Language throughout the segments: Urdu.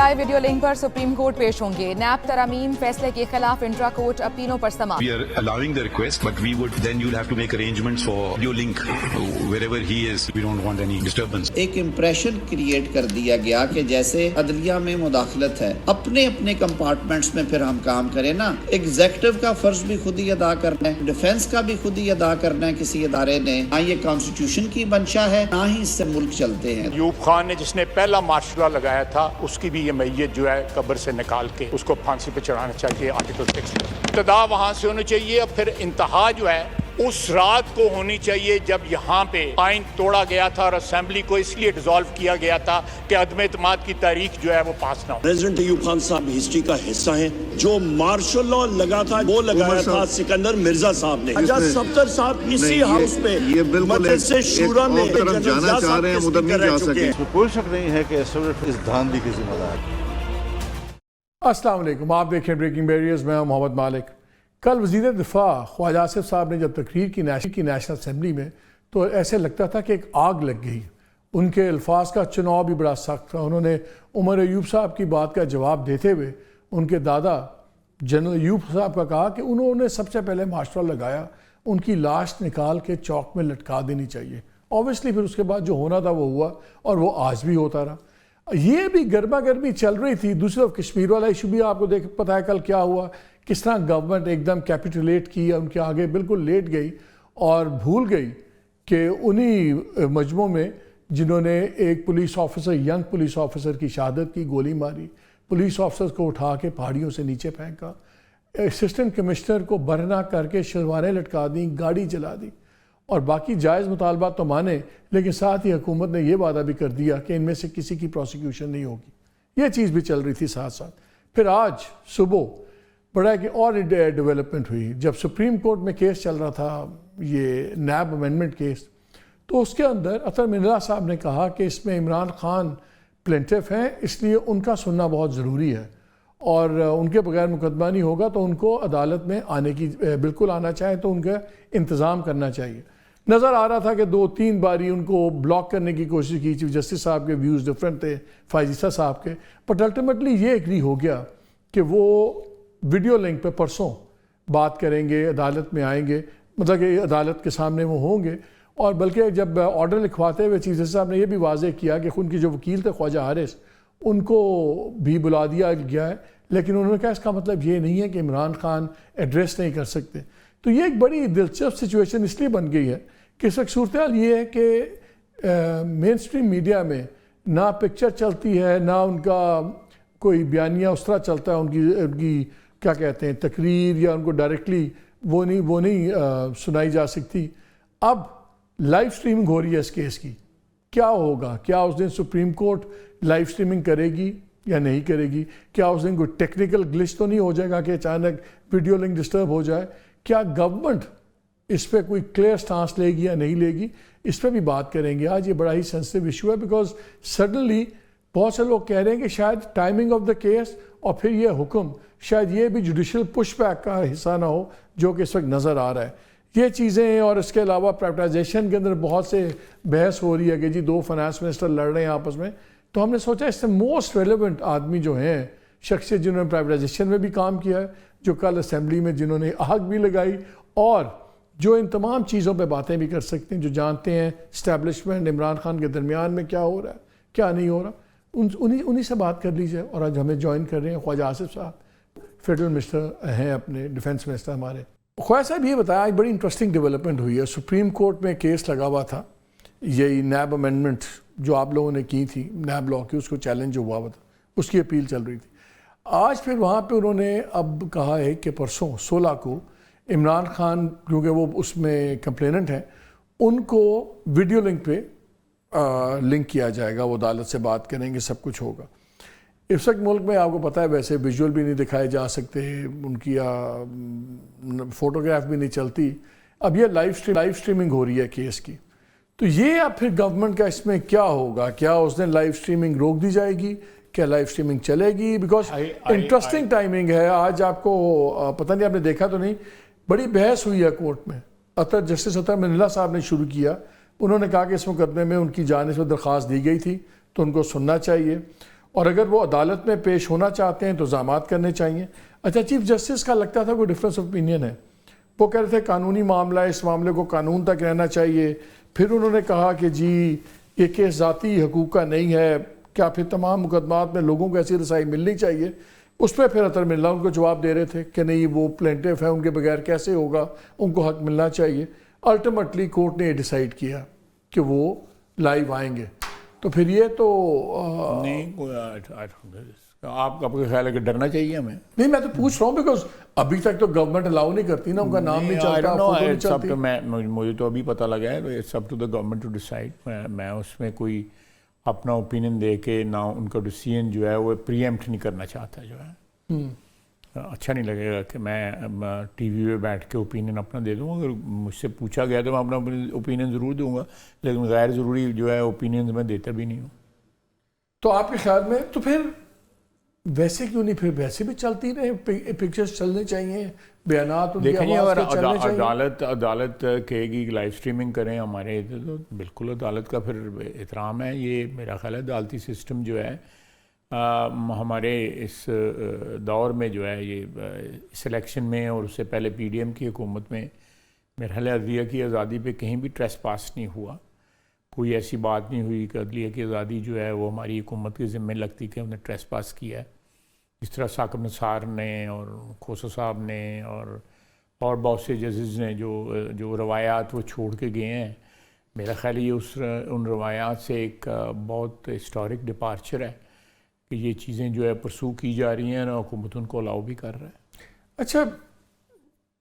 PTI ویڈیو لنک پر سپریم کورٹ پیش ہوں گے. نیب ترامیم فیصلے کے خلاف انٹرا کورٹ اپیلوں پر سماعت. We are allowing the request, but we would then you'll have to make arrangements for video link wherever he is. We don't want any disturbance. ایک امپریشن کریٹ کر دیا گیا کہ جیسے عدلیہ میں مداخلت ہے. اپنے اپنے کمپارٹمنٹس میں پھر ہم کام کریں نا. ایگزیکٹو کا فرض بھی خود ہی ادا کرنا ہے, ڈیفنس کا بھی خود ہی ادا کرنا ہے کسی ادارے نے. نہ یہ کانسٹیٹیوشن کی منشا ہے, نہ ہی اس سے ملک چلتے ہیں. ایوب خان نے جس نے پہلا مارشل لا لگایا تھا اس کی بھی یہ میت جو ہے قبر سے نکال کے اس کو پھانسی پہ چڑھانا چاہیے. آرٹیکل 6 ابتدا وہاں سے ہونی چاہیے, اور پھر انتہا جو ہے اس رات کو ہونی چاہیے جب یہاں پہ آئین توڑا گیا تھا اور اسمبلی کو اس لیے ڈیزالو کیا گیا تھا کہ عدم اعتماد کی تاریخ جو ہے وہ پاس نہ ہو. پریزیڈنٹ ایوب خان صاحب ہسٹری کا حصہ ہیں. جو مارشل لا لگا تھا وہ لگایا تھا سکندر مرزا صاحب نے. اجاز صفدر صاحب اسی ہاؤس میں مجلس شورا میں جانا چاہ رہے ہیں, ادھر نہیں جا سکے. کوئی شک نہیں ہے کہ اس دھاندلی کی ذمہ دار. السلام علیکم, آپ دیکھیں بریکنگ بیریئرز. میں محمد مالک. کل وزیر دفاع خواجہ آصف صاحب نے جب تقریر کی نیشنل اسمبلی میں, تو ایسے لگتا تھا کہ ایک آگ لگ گئی. ان کے الفاظ کا چناؤ بھی بڑا سخت تھا. انہوں نے عمر ایوب صاحب کی بات کا جواب دیتے ہوئے ان کے دادا جنرل ایوب صاحب کا کہا کہ انہوں نے سب سے پہلے مارشل لا لگایا, ان کی لاش نکال کے چوک میں لٹکا دینی چاہیے. اوبیسلی پھر اس کے بعد جو ہونا تھا وہ ہوا, اور وہ آج بھی ہوتا رہا. یہ بھی گرما گرمی چل رہی تھی. دوسری طرف کشمیر والا ایشو بھی آپ کو پتہ ہے کل کیا ہوا, کس طرح گورنمنٹ ایک دم کیپیٹولیٹ کی, ان کے آگے بالکل لیٹ گئی اور بھول گئی کہ انہی مجموعوں میں جنہوں نے ایک police officer, young police officer کی شہادت کی, گولی ماری, پولیس آفیسر کو اٹھا کے پہاڑیوں سے نیچے پھینکا, اسسٹنٹ کمشنر کو برہنہ کر کے شلواریں لٹکا دیں, گاڑی جلا دی, اور باقی جائز مطالبات تو مانے, لیکن ساتھ ہی حکومت نے یہ وعدہ بھی کر دیا کہ ان میں سے کسی کی پروسیکیوشن نہیں ہوگی. یہ چیز بھی چل رہی تھی ساتھ ساتھ. پھر آج صبح بڑا کہ اور ڈیولپمنٹ ہوئی. جب سپریم کورٹ میں کیس چل رہا تھا, یہ نیب امینڈمنٹ کیس, تو اس کے اندر اطہر من اللہ صاحب نے کہا کہ اس میں عمران خان پلینٹف ہیں, اس لیے ان کا سننا بہت ضروری ہے, اور ان کے بغیر مقدمہ نہیں ہوگا, تو ان کو عدالت میں آنے کی بالکل آنا چاہیں تو ان کا انتظام کرنا چاہیے. نظر آ رہا تھا کہ 2-3 باری ان کو بلاک کرنے کی کوشش کی. چیف جسٹس صاحب کے ویوز ڈفرینٹ تھے فائزہ صاحب کے, بٹ الٹیمیٹلی یہ ایگری ہو گیا کہ وہ ویڈیو لنک پہ پرسوں بات کریں گے, عدالت میں آئیں گے, مطلب کہ عدالت کے سامنے وہ ہوں گے. اور بلکہ جب آرڈر لکھواتے ہوئے چیف جسٹس صاحب نے یہ بھی واضح کیا کہ ان کی جو وکیل تھے خواجہ حارث, ان کو بھی بلا دیا گیا ہے, لیکن انہوں نے کہا اس کا مطلب یہ نہیں ہے کہ عمران خان ایڈریس نہیں کر سکتے. تو یہ ایک بڑی دلچسپ سچویشن اس لیے بن گئی ہے کہ اس وقت صورتحال یہ ہے کہ مین اسٹریم میڈیا میں نہ پکچر چلتی ہے, نہ ان کا کوئی بیانیہ اس طرح چلتا ہے, ان کی کیا کہتے ہیں تقریر, یا ان کو ڈائریکٹلی وہ نہیں سنائی جا سکتی. اب لائیو سٹریمنگ ہو رہی ہے اس کیس کی. کیا ہوگا؟ کیا اس دن سپریم کورٹ لائیو سٹریمنگ کرے گی یا نہیں کرے گی؟ کیا اس دن کوئی ٹیکنیکل گلچ تو نہیں ہو جائے گا کہ اچانک ویڈیو لنک ڈسٹرب ہو جائے؟ کیا گورنمنٹ اس پہ کوئی کلیئر سٹانس لے گی یا نہیں لے گی؟ اس پہ بھی بات کریں گے آج. یہ بڑا ہی سینسٹیو ایشو ہے, بیکاز سڈنلی بہت سے لوگ کہہ رہے ہیں کہ شاید ٹائمنگ آف دا کیس اور پھر یہ حکم شاید یہ بھی جوڈیشل پش بیک کا حصہ نہ ہو جو کہ اس وقت نظر آ رہا ہے. یہ چیزیں, اور اس کے علاوہ پرائیویٹائزیشن کے اندر بہت سے بحث ہو رہی ہے کہ جی 2 فائنانس منسٹر لڑ رہے ہیں آپس میں. تو ہم نے سوچا اس سے موسٹ ریلیونٹ آدمی جو ہیں, شخصیت جنہوں نے پرائیویٹائزیشن میں بھی کام کیا ہے, جو کل اسمبلی میں جنہوں نے آگ بھی لگائی, اور جو ان تمام چیزوں پہ باتیں بھی کر سکتے ہیں, جو جانتے ہیں اسٹیبلشمنٹ عمران خان کے درمیان میں کیا ہو رہا ہے کیا نہیں ہو رہا, انہی سے بات کر لیجیے. اور آج ہمیں جوائن کر رہے ہیں خواجہ آصف صاحب, فیڈرل منسٹر ہیں اپنے, ڈیفنس منسٹر ہمارے. خواجہ صاحب یہ بتایا, آج بڑی انٹرسٹنگ ڈیولپمنٹ ہوئی ہے. سپریم کورٹ میں کیس لگا ہوا تھا, یہی نیب امینڈمنٹ جو آپ لوگوں نے کی تھی, نیب لاء کی, اس کو چیلنج ہوا ہوا تھا, اس کی اپیل چل رہی تھی. آج پھر وہاں پہ انہوں نے اب کہا ہے کہ پرسوں 16 کو عمران خان, کیونکہ وہ اس میں کمپلیننٹ ہیں, ان کو ویڈیو لنک پہ لنک کیا جائے گا, وہ عدالت سے بات کریں گے, سب کچھ ہوگا. اس وقت ملک میں آپ کو پتہ ہے ویسے ویژول بھی نہیں دکھائے جا سکتے, ان کی فوٹوگراف بھی نہیں چلتی. اب یہ لائیو سٹریمنگ ہو رہی ہے کیس کی. تو یہ اب پھر گورنمنٹ کا اس میں کیا ہوگا؟ کیا اس نے لائیو سٹریمنگ روک دی جائے گی؟ کیا لائیو سٹریمنگ چلے گی؟ بیکاز انٹرسٹنگ ٹائمنگ ہے. آج آپ کو پتہ نہیں آپ نے دیکھا تو نہیں, بڑی بحث ہوئی ہے کورٹ میں. جسٹس اطہر من اللہ صاحب نے شروع کیا. انہوں نے کہا کہ اس مقدمے میں ان کی جانب سے درخواست دی گئی تھی تو ان کو سننا چاہیے. اور اگر وہ عدالت میں پیش ہونا چاہتے ہیں تو الزامات کرنے چاہیے. اچھا چیف جسٹس کا لگتا تھا کوئی ڈفرینس آف اوپینین ہے, وہ کہہ رہے تھے قانونی معاملہ ہے, اس معاملے کو قانون تک رہنا چاہیے. پھر انہوں نے کہا کہ جی یہ کیس ذاتی حقوق کا نہیں ہے, کیا پھر تمام مقدمات میں لوگوں کو ایسی رسائی ملنی چاہیے. اس پہ پھر اطہر ملا ان کو جواب دے رہے تھے کہ نہیں وہ پلینٹیف ہیں, ان کے بغیر کیسے ہوگا, ان کو حق ملنا چاہیے. الٹیمیٹلی کورٹ نے یہ ڈیسائیڈ کیا کہ وہ لائیو آئیں گے. تو پھر یہ تو نہیں, آپ کا خیال ہے کہ ڈرنا چاہیے ہمیں؟ نہیں, میں تو پوچھ رہا ہوں بیکاز ابھی تک تو گورنمنٹ الاؤ نہیں کرتی نا, ان کا نام نہیں چلتا, فوٹو نہیں چلتی. مجھے تو ابھی پتہ لگا ہے it's up to the government to decide. میں اس میں کوئی اپنا اوپینین دے کے نہ ان کا ڈیسیژن جو ہے وہ پری ایمپٹ نہیں کرنا چاہتا. جو ہے اچھا نہیں لگے گا کہ میں ٹی وی پہ بیٹھ کے اوپینین اپنا دے دوں. اگر مجھ سے پوچھا گیا تو میں اپنا اوپینین ضرور دوں گا, لیکن غیر ضروری جو ہے اوپینینز میں دیتا بھی نہیں ہوں. تو آپ کے خیال میں تو پھر ویسے کیوں نہیں, پھر ویسے بھی چلتی رہے, پکچرز چلنے چاہیے, بیانات ان کی آواز کے چلنے چاہیے. عدالت کہے گی کہ لائیو اسٹریمنگ کریں ہمارے, تو بالکل عدالت کا پھر احترام ہے. یہ میرا خیال ہے عدالتی سسٹم جو ہے ہمارے اس دور میں جو ہے, یہ اس الیکشن میں اور اس سے پہلے پی ڈی ایم کی حکومت میں میرا خیال ہے عدلیہ کی آزادی پہ کہیں بھی ٹریس پاس نہیں ہوا. کوئی ایسی بات نہیں ہوئی کہ عدلیہ کی آزادی جو ہے وہ ہماری حکومت کے ذمہ لگتی کہ انہیں ٹریس پاس کیا ہے. جس طرح ثاقب نثار نے اور کھوسہ صاحب نے اور بہت سے ججز نے جو روایات وہ چھوڑ کے گئے ہیں, میرا خیال ہے یہ ان روایات سے ایک بہت ہسٹورک ڈپارچر ہے کہ یہ چیزیں جو ہے پرسو کی جا رہی ہیں, اور حکومت ان کو الاؤ بھی کر رہا ہے. اچھا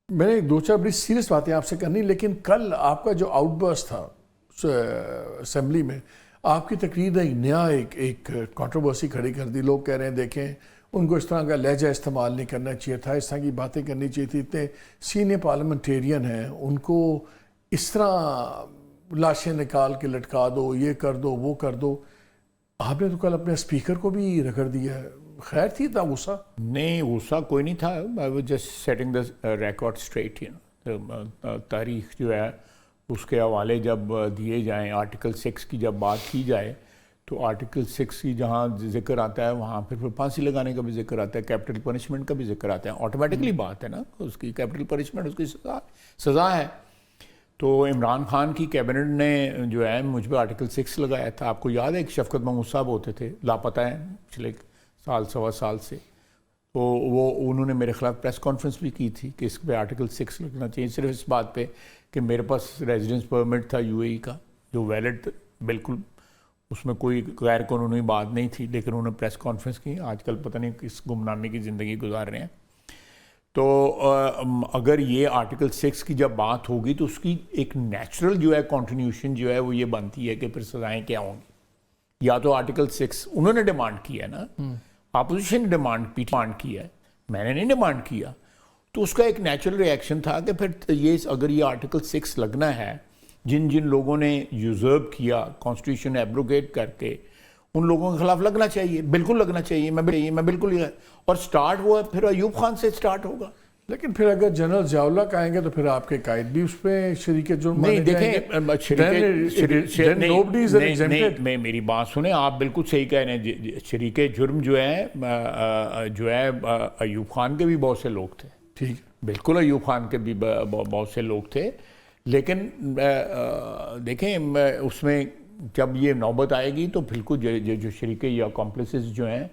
میں نے دو چار بڑی سیریس باتیں آپ سے کرنی, لیکن کل آپ کا جو آؤٹ برسٹ تھا اسمبلی میں, آپ کی تقریر نے ایک نیا ایک کنٹروورسی کھڑی کر دی. لوگ کہہ رہے ہیں دیکھیں ان کو اس طرح کا لہجہ استعمال نہیں کرنا چاہیے تھا, اس طرح کی باتیں کرنی چاہیے تھی, اتنے سینئر پارلیمنٹیرین ہیں, ان کو اس طرح لاشیں نکال کے لٹکا دو, یہ کر دو وہ کر دو. آپ نے تو کل اپنے اسپیکر کو بھی رگڑ دیا ہے. خیر تھی اتنا غصہ؟ نہیں, غصہ کوئی نہیں تھا. I was just setting the record straight. تاریخ جو ہے اس کے حوالے جب دیے جائیں, آرٹیکل 6 کی جب بات کی جائے تو آرٹیکل 6 کی جہاں ذکر آتا ہے وہاں پھر پھانسی لگانے کا بھی ذکر آتا ہے, کیپٹل پنشمنٹ کا بھی ذکر آتا ہے. آٹومیٹکلی بات ہے نا, اس کی کیپٹل پنشمنٹ اس کی سزا ہے. تو عمران خان کی کیبنٹ نے جو ہے مجھ پہ آرٹیکل 6 لگایا تھا. آپ کو یاد ہے کہ شفقت محمود صاحب ہوتے تھے, لاپتہ ہیں پچھلے سوا سال سے, تو انہوں نے میرے خلاف پریس کانفرنس بھی کی تھی کہ اس پہ آرٹیکل 6 لگنا چاہیے, صرف اس بات پہ کہ میرے پاس ریزیڈنس پرمٹ تھا یو اے ای کا جو ویلڈ, بالکل اس میں کوئی غیر قانونی بات نہیں تھی, لیکن انہوں نے پریس کانفرنس کی. آج کل پتہ نہیں کس گمنامی کی زندگی گزار رہے ہیں. تو اگر یہ آرٹیکل 6 کی جب بات ہوگی تو اس کی ایک نیچرل جو ہے کنٹینیوشن جو ہے وہ یہ بنتی ہے کہ پھر سزائیں کیا ہوں گی. یا تو آرٹیکل 6 انہوں نے ڈیمانڈ کیا ہے نا, اپوزیشن نے ڈیمانڈ کیا ہے, میں نے نہیں ڈیمانڈ کیا, تو اس کا ایک نیچرل ریئیکشن تھا کہ پھر یہ اگر یہ آرٹیکل 6 لگنا ہے, جن لوگوں نے یوزرب کیا کانسٹیٹیوشن ایبروگیٹ کر کے, ان لوگوں کے خلاف لگنا چاہیے, بالکل لگنا چاہیے. میں بالکل یہ, اور سٹارٹ ہوا پھر ایوب خان سے سٹارٹ ہوگا. لیکن پھر اگر جنرل ضیاء اللہ کا آئیں گے تو پھر آپ کے قائد بھی اس پہ شریک جرم نہیں. دیکھیں میری بات سنیں, آپ بالکل صحیح کہہ رہے ہیں. شریک جرم جو ہے ایوب خان کے بھی بہت سے لوگ تھے, ٹھیک, بالکل ایوب خان کے بھی بہت سے لوگ تھے. لیکن دیکھیں اس میں جب یہ نوبت آئے گی تو بالکل جو شریک یا کمپلیسز جو ہیں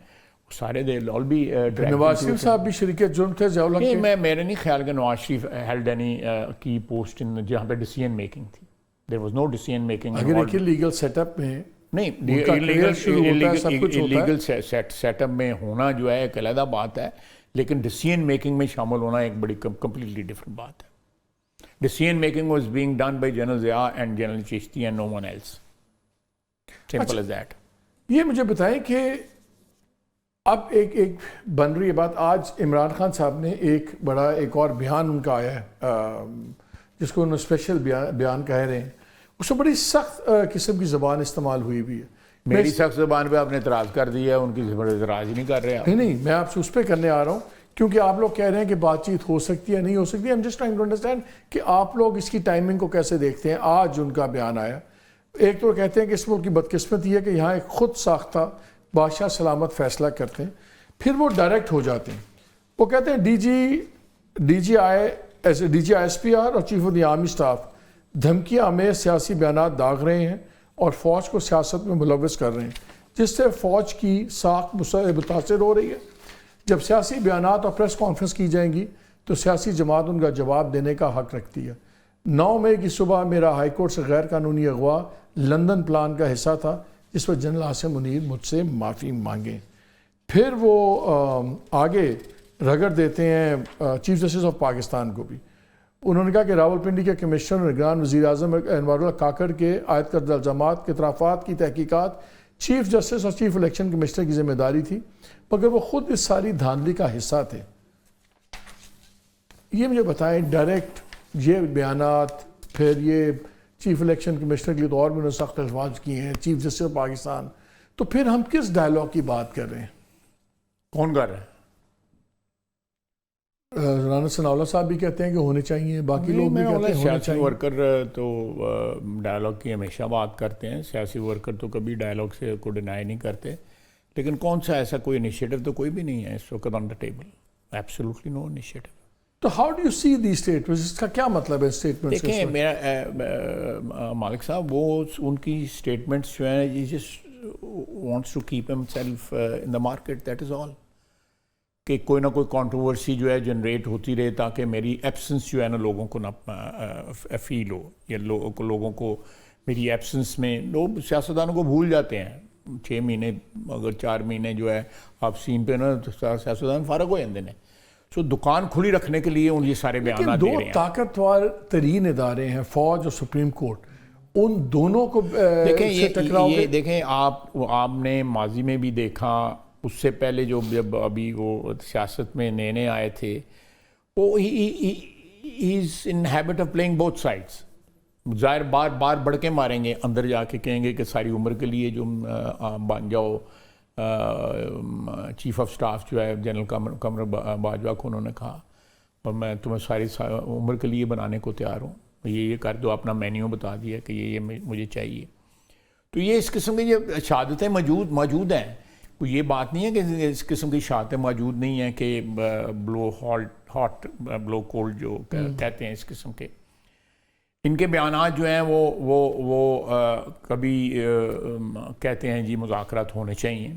سارے آل بھی. نواز شریف صاحب بھی شریک جرم تھے ضیاء اللہ کے؟ میرے نہیں خیال کہ نواز شریف ہیلڈ اینی کی پوسٹ جہاں پہ ڈیسیژن میکنگ تھی. There was no decision making. اگر ایک لیگل سیٹ اپ میں نہیں, لیگل سیٹ اپ میں ہونا جو ہے ایک علیحدہ بات ہے, لیکن ڈیسیژن میکنگ میں شامل ہونا ایک بڑی کمپلیٹلی ڈفرنٹ بات ہے. Decision making was being done by General Zia and General Chishti and no one else. Simple as that. یہ مجھے بتائیں کہ اب ایک بن رہی ہے بات. آج عمران خان صاحب نے ایک اور بیان ان کا آیا ہے جس کو انہوں نے اسپیشل بیان کہہ رہے ہیں. اس میں بڑی سخت قسم کی زبان استعمال ہوئی بھی ہے. میری سخت زبان پہ آپ نے اعتراض کر دیا ہے, ان کی اعتراض ہی نہیں کر رہے. نہیں, میں آپ سے اس پہ کرنے آ رہا ہوں کیونکہ آپ لوگ کہہ رہے ہیں کہ بات چیت ہو سکتی ہے نہیں ہو سکتی. I'm just trying to understand کہ آپ لوگ اس کی ٹائمنگ کو کیسے دیکھتے ہیں. آج ان کا بیان آیا, ایک تو کہتے ہیں کہ اس ملک کی بدقسمتی ہے کہ یہاں ایک خود ساختہ بادشاہ سلامت فیصلہ کرتے ہیں، پھر وہ ڈائریکٹ ہو جاتے ہیں. وہ کہتے ہیں D G I S P R اور chief of the army staff دھمکیاں آمیز سیاسی بیانات داغ رہے ہیں اور فوج کو سیاست میں ملوث کر رہے ہیں، جس سے فوج کی ساکھ متاثر ہو رہی ہے. جب سیاسی بیانات اور پریس کانفرنس کی جائیں گی تو سیاسی جماعت ان کا جواب دینے کا حق رکھتی ہے. 9 مئی کی صبح میرا ہائی کورٹ سے غیر قانونی اغوا لندن پلان کا حصہ تھا جس پر جنرل عاصم منیر مجھ سے معافی مانگیں. پھر وہ آگے رگڑ دیتے ہیں چیف جسٹس آف پاکستان کو بھی. انہوں نے کہا کہ راولپنڈی کے کمشنر اور نگران وزیر اعظم انوار اللہ کاکڑ کے عائد کردہ الزامات کے اطرافات کی تحقیقات چیف جسٹس اور چیف الیکشن کمشنر کی ذمہ داری تھی، مگر وہ خود اس ساری دھاندلی کا حصہ تھے. یہ مجھے بتائیں ڈائریکٹ یہ بیانات، پھر یہ چیف الیکشن کمشنر کے لیے تو اور بھی انہوں نے سخت الفاظ کیے ہیں، چیف جسٹس آف پاکستان، تو پھر ہم کس ڈائلاگ کی بات کر رہے ہیں؟ کون کر رہا ہے؟ رانا ثناءاللہ صاحب بھی کہتے ہیں کہ ہونے چاہیے، باقی لوگ بھی کہتے ہیں ہونے سیاسی چاہیے. ورکر تو ڈائلاگ کی ہمیشہ بات کرتے ہیں، سیاسی ورکر تو کبھی ڈائلاگ سے کو ڈینائی نہیں کرتے، لیکن کون سا ایسا کوئی انیشیٹو تو کوئی بھی نہیں ہے اس وقت on the table. Absolutely no initiative. تو how do you see the statements? اس کا کیا مطلب ہے اسٹیٹمنٹس؟ دیکھیں میرا مالک صاحب، وہ ان کی اسٹیٹمنٹس جو ہیں just wants to keep himself in the market, that is all. کہ کوئی نہ کوئی کانٹروورسی جو ہے جنریٹ ہوتی رہے تاکہ میری ایبسنس جو ہے نا لوگوں کو نہ فیل ہو، یا لوگوں کو میری ایبسنس میں، لوگ سیاستدانوں کو بھول جاتے ہیں. 6 مہینے اگر 4 مہینے جو ہے آپ سین پہ نا تو سیاستدان فارغ ہو جاتے ہیں. سو دکان کھلی رکھنے کے لیے ان یہ سارے بیانات دے رہے ہیں. 2 طاقتور ترین ادارے ہیں، فوج اور سپریم کورٹ، ان دونوں کو دیکھیں آپ نے ماضی میں بھی دیکھا، اس سے پہلے جب ابھی وہ سیاست میں نئے آئے تھے، وہ ہی is in habit of playing both sides. ظاہر بار بڑھ کے ماریں گے، اندر جا کے کہیں گے کہ ساری عمر کے لیے جو بن جاؤ چیف آف سٹاف جو ہے جنرل قمر باجوہ کو انہوں نے کہا، اور میں تمہیں ساری عمر کے لیے بنانے کو تیار ہوں، یہ کر دو، اپنا مینیو بتا دیا کہ یہ مجھے چاہیے. تو یہ اس قسم کی یہ شہادتیں موجود ہیں. کوئی یہ بات نہیں ہے کہ اس قسم کی شہادتیں موجود نہیں ہیں کہ بلو ہاٹ بلو کولڈ جو کہتے ہیں اس قسم کے. ان کے بیانات جو ہیں وہ کبھی کہتے ہیں جی مذاکرات ہونے چاہیے.